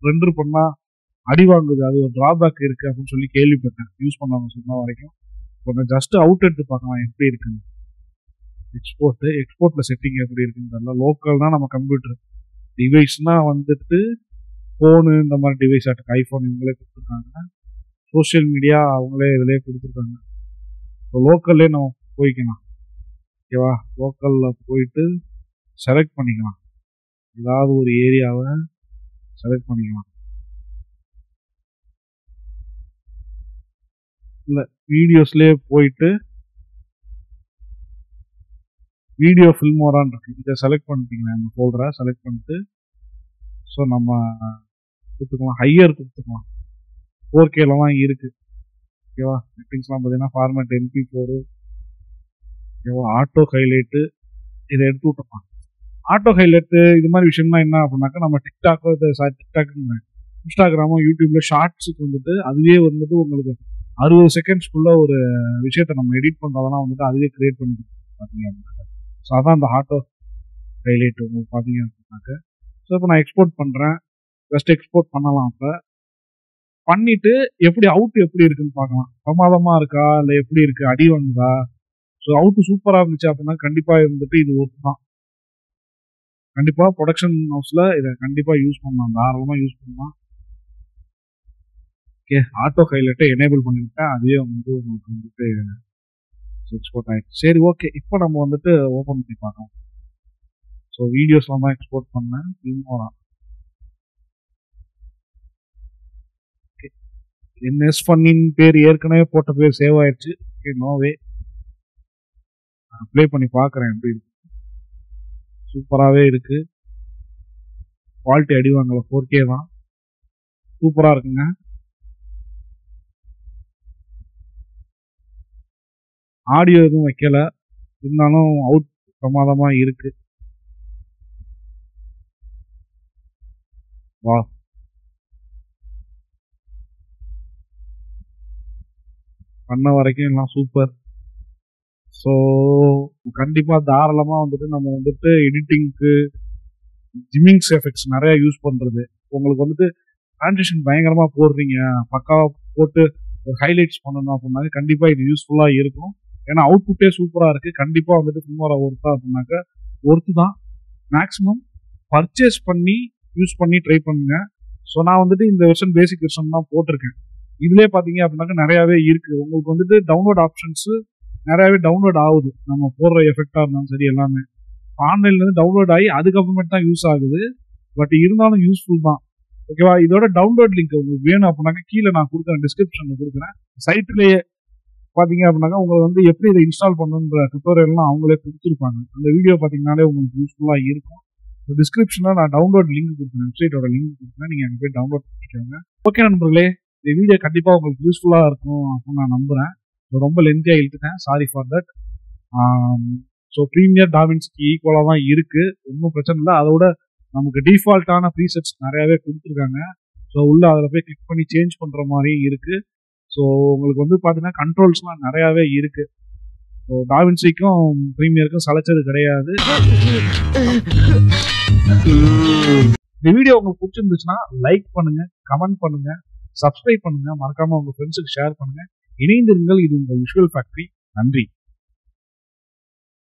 ரெண்டர் பண்ணால் அடி வாங்குது, அது ஒரு ட்ராபேக் இருக்குது அப்படின்னு சொல்லி கேள்விப்பட்டேன். யூஸ் பண்ணாங்க சொன்ன வரைக்கும். கொஞ்சம் ஜஸ்ட் அவுட் எடுத்து பார்க்கலாம் எப்படி இருக்குன்னு. எக்ஸ்போர்ட்டில் செட்டிங் எப்படி இருக்குன்னு தெரியல. லோக்கல் தான் நம்ம கம்ப்யூட்டர் டிவைஸ்னால் வந்துட்டு ஃபோனு இந்த மாதிரி டிவைஸ் ஆட்டுக்கு ஐஃபோன் இவங்களே கொடுத்துருக்காங்க. சோஷியல் மீடியா அவங்களே இதிலே கொடுத்துருக்காங்க. இப்போ லோக்கல்லே நம்ம போய்க்கலாம், ஓகேவா? லோக்கலில் போயிட்டு செலக்ட் பண்ணிக்கலாம், ஏதாவது ஒரு ஏரியாவை செலக்ட் பண்ணிக்கலாம். இல்லை வீடியோஸ்லேயே போயிட்டு வீடியோ ஃபில்மோரான்னு இருக்குது, இதை செலக்ட் பண்ணிட்டீங்களா? இந்த ஃபோல்டரை செலக்ட் பண்ணிட்டு ஸோ நம்ம கொடுத்துக்கலாம், ஹையர் கொடுத்துக்கலாம். 4Kலாம் இருக்குது, ஓகேவா? செட்டிங்ஸ்லாம் பார்த்தீங்கன்னா ஃபார்மேட் MP4, ஓகேவா? ஆட்டோ ஹைலைட்டு இதை எடுத்து விட்டுருப்பாங்க. ஆட்டோ ஹைலைட்டு இது மாதிரி விஷயம்லாம் என்ன அப்படின்னாக்கா நம்ம டிக்டாக்கோ இன்ஸ்டாகிராமோ யூடியூப்ல ஷார்ட்ஸுக்கு வந்துட்டு அதுவே வந்துட்டு உங்களுக்கு 60 செகண்ட்ஸ்க்குள்ள ஒரு விஷயத்தை நம்ம எடிட் பண்ணுறதெல்லாம் வந்துட்டு அதுவே கிரியேட் பண்ணி பார்த்தீங்க அப்படின்னாக்க. ஸோ அதான் அந்த ஆட்டோ ஹைலைட் உங்களுக்கு பார்த்தீங்க அப்படின்னாக்க. ஸோ இப்போ நான் எக்ஸ்போர்ட் பண்ணுறேன், ஜஸ்ட் எக்ஸ்போர்ட் பண்ணலாம். இப்போ பண்ணிட்டு எப்படி அவுட் எப்படி இருக்குன்னு பார்க்கலாம். பிரமாதமாக இருக்கா இல்லை எப்படி இருக்குது, அடி வந்ததா? ஸோ அவுட்டு சூப்பராக இருந்துச்சு அப்படின்னா கண்டிப்பாக இருந்துட்டு இது ஒர்க் தான். கண்டிப்பாக ப்ரொடக்ஷன் ஹவுஸில் இதை கண்டிப்பாக யூஸ் பண்ணலாம், தாராளமாக யூஸ் பண்ணலாம். ஓகே, ஆட்டோ ஹைலைட்டை எனேபிள் பண்ணிவிட்டேன், அதுவே வந்து உங்களுக்கு வந்துட்டு எக்ஸ்போர்ட் ஆகிடுச்சு. சரி, ஓகே, இப்போ நம்ம வந்துட்டு ஓப்பன் பண்ணி பார்க்கலாம். ஸோ வீடியோஸ்லாம் தான் எக்ஸ்போர்ட் பண்ணேன். ஓகே, என்எஸ் ஃபன்னின் பேர் ஏற்கனவே போட்ட பேர் சேவ் ஆயிடுச்சு. ஓகே, நோவே ப்ளே பண்ணி பார்க்குறேன் எப்படி இருக்கு. சூப்பராகவே இருக்குது. குவாலிட்டி அடி வாங்கல, 4K தான், சூப்பராக இருக்குங்க. ஆடியோ எதுவும் வைக்கல, இருந்தாலும் அவுட் பிரமாதமா இருக்கு. வா பண்ண வரைக்கும் எல்லாம் சூப்பர். ஸோ கண்டிப்பா தாராளமா வந்துட்டு நம்ம வந்துட்டு எடிட்டிங்க்கு ஜிமிங்ஸ் எஃபெக்ட்ஸ் நிறைய யூஸ் பண்றது. உங்களுக்கு வந்துட்டு டிரான்சிஷன் பயங்கரமா போடுறீங்க, பக்காவா போட்டு ஒரு ஹைலைட்ஸ் பண்ணணும் அப்படின்னாக்க கண்டிப்பா இது யூஸ்ஃபுல்லா இருக்கும். ஏன்னா அவுட்புட்டே சூப்பரா இருக்கு. கண்டிப்பா வந்துட்டு ஃபில்மோரா ஒர்த்தா அப்படின்னாக்க ஒர்த்து தான். மேக்ஸிமம் பர்ச்சேஸ் பண்ணி யூஸ் பண்ணி ட்ரை பண்ணுங்க. ஸோ நான் வந்துட்டு இந்த வெர்ஷன் பேசிக் வெர்ஷன் தான் போட்டிருக்கேன். இதுலேயே பார்த்தீங்க அப்படின்னாக்க நிறையாவே இருக்கு. உங்களுக்கு வந்துட்டு டவுன்லோட் ஆப்ஷன்ஸ் நிறையாவே டவுன்லோட் ஆகுது. நம்ம போடுற எஃபெக்டாக இருந்தாலும் சரி எல்லாமே ஆன்லைன்லேருந்து டவுன்லோட் ஆகி அதுக்கப்புறமேட்டு தான் யூஸ் ஆகுது. பட் இருந்தாலும் யூஸ்ஃபுல் தான். ஓகேவா? இதோட டவுன்லோட் லிங்க் உங்களுக்கு வேணும் அப்படின்னாக்க கீழே நான் கொடுக்குறேன், டிஸ்கிரிப்ஷனில் கொடுக்குறேன். சைட்லேயே பார்த்தீங்க அப்படின்னாக்கா உங்களுக்கு வந்து எப்படி இதை இன்ஸ்டால் பண்ணுன்ற டுட்டோரியல்லாம் அவங்களே கொடுத்துருப்பாங்க. அந்த வீடியோ பார்த்தீங்கன்னாலே உங்களுக்கு யூஸ்ஃபுல்லாக இருக்கும். டிஸ்கிரிப்ஷனில் நான் டவுன்லோட் லிங்க் கொடுக்குறேன், வெப்சைட்டோட லிங்க் கொடுக்குறேன். நீங்கள் அங்கே போய் டவுன்லோட் பண்ணிக்கோங்க. ஓகே நண்பர்களே, இந்த வீடியோ கண்டிப்பாக உங்களுக்கு யூஸ்ஃபுல்லாக இருக்கும் அப்படின்னு நான் நம்புகிறேன். ரொம்ப லென்த்தியாக இழுத்துட்டேன், sorry for that. So Premiere டாவின்சிக்கு ஈக்குவலாக தான் இருக்குது, ஒன்றும் பிரச்சனை இல்லை. அதோட நமக்கு டிஃபால்ட்டான ப்ரீசெட்ஸ் நிறையாவே கொடுத்துருக்காங்க. ஸோ உள்ள அதில் போய் கிளிக் பண்ணி சேஞ்ச் பண்ணுற மாதிரியும் இருக்குது. ஸோ உங்களுக்கு வந்து பார்த்தீங்கன்னா கண்ட்ரோல்ஸ்லாம் நிறையாவே இருக்குது. ஸோ டாவின்சிக்கும் ப்ரீமியருக்கும் சளைச்சது கிடையாது. இந்த வீடியோ உங்களுக்கு பிடிச்சிருந்துச்சுன்னா லைக் பண்ணுங்க, கமெண்ட் பண்ணுங்க, சப்ஸ்கிரைப் பண்ணுங்க, மறக்காம உங்க ஃப்ரெண்ட்ஸுக்கு ஷேர் பண்ணுங்க. இணைந்திருங்கள். இது உங்கள் விஷுவல் ஃபேக்டரி. நன்றி.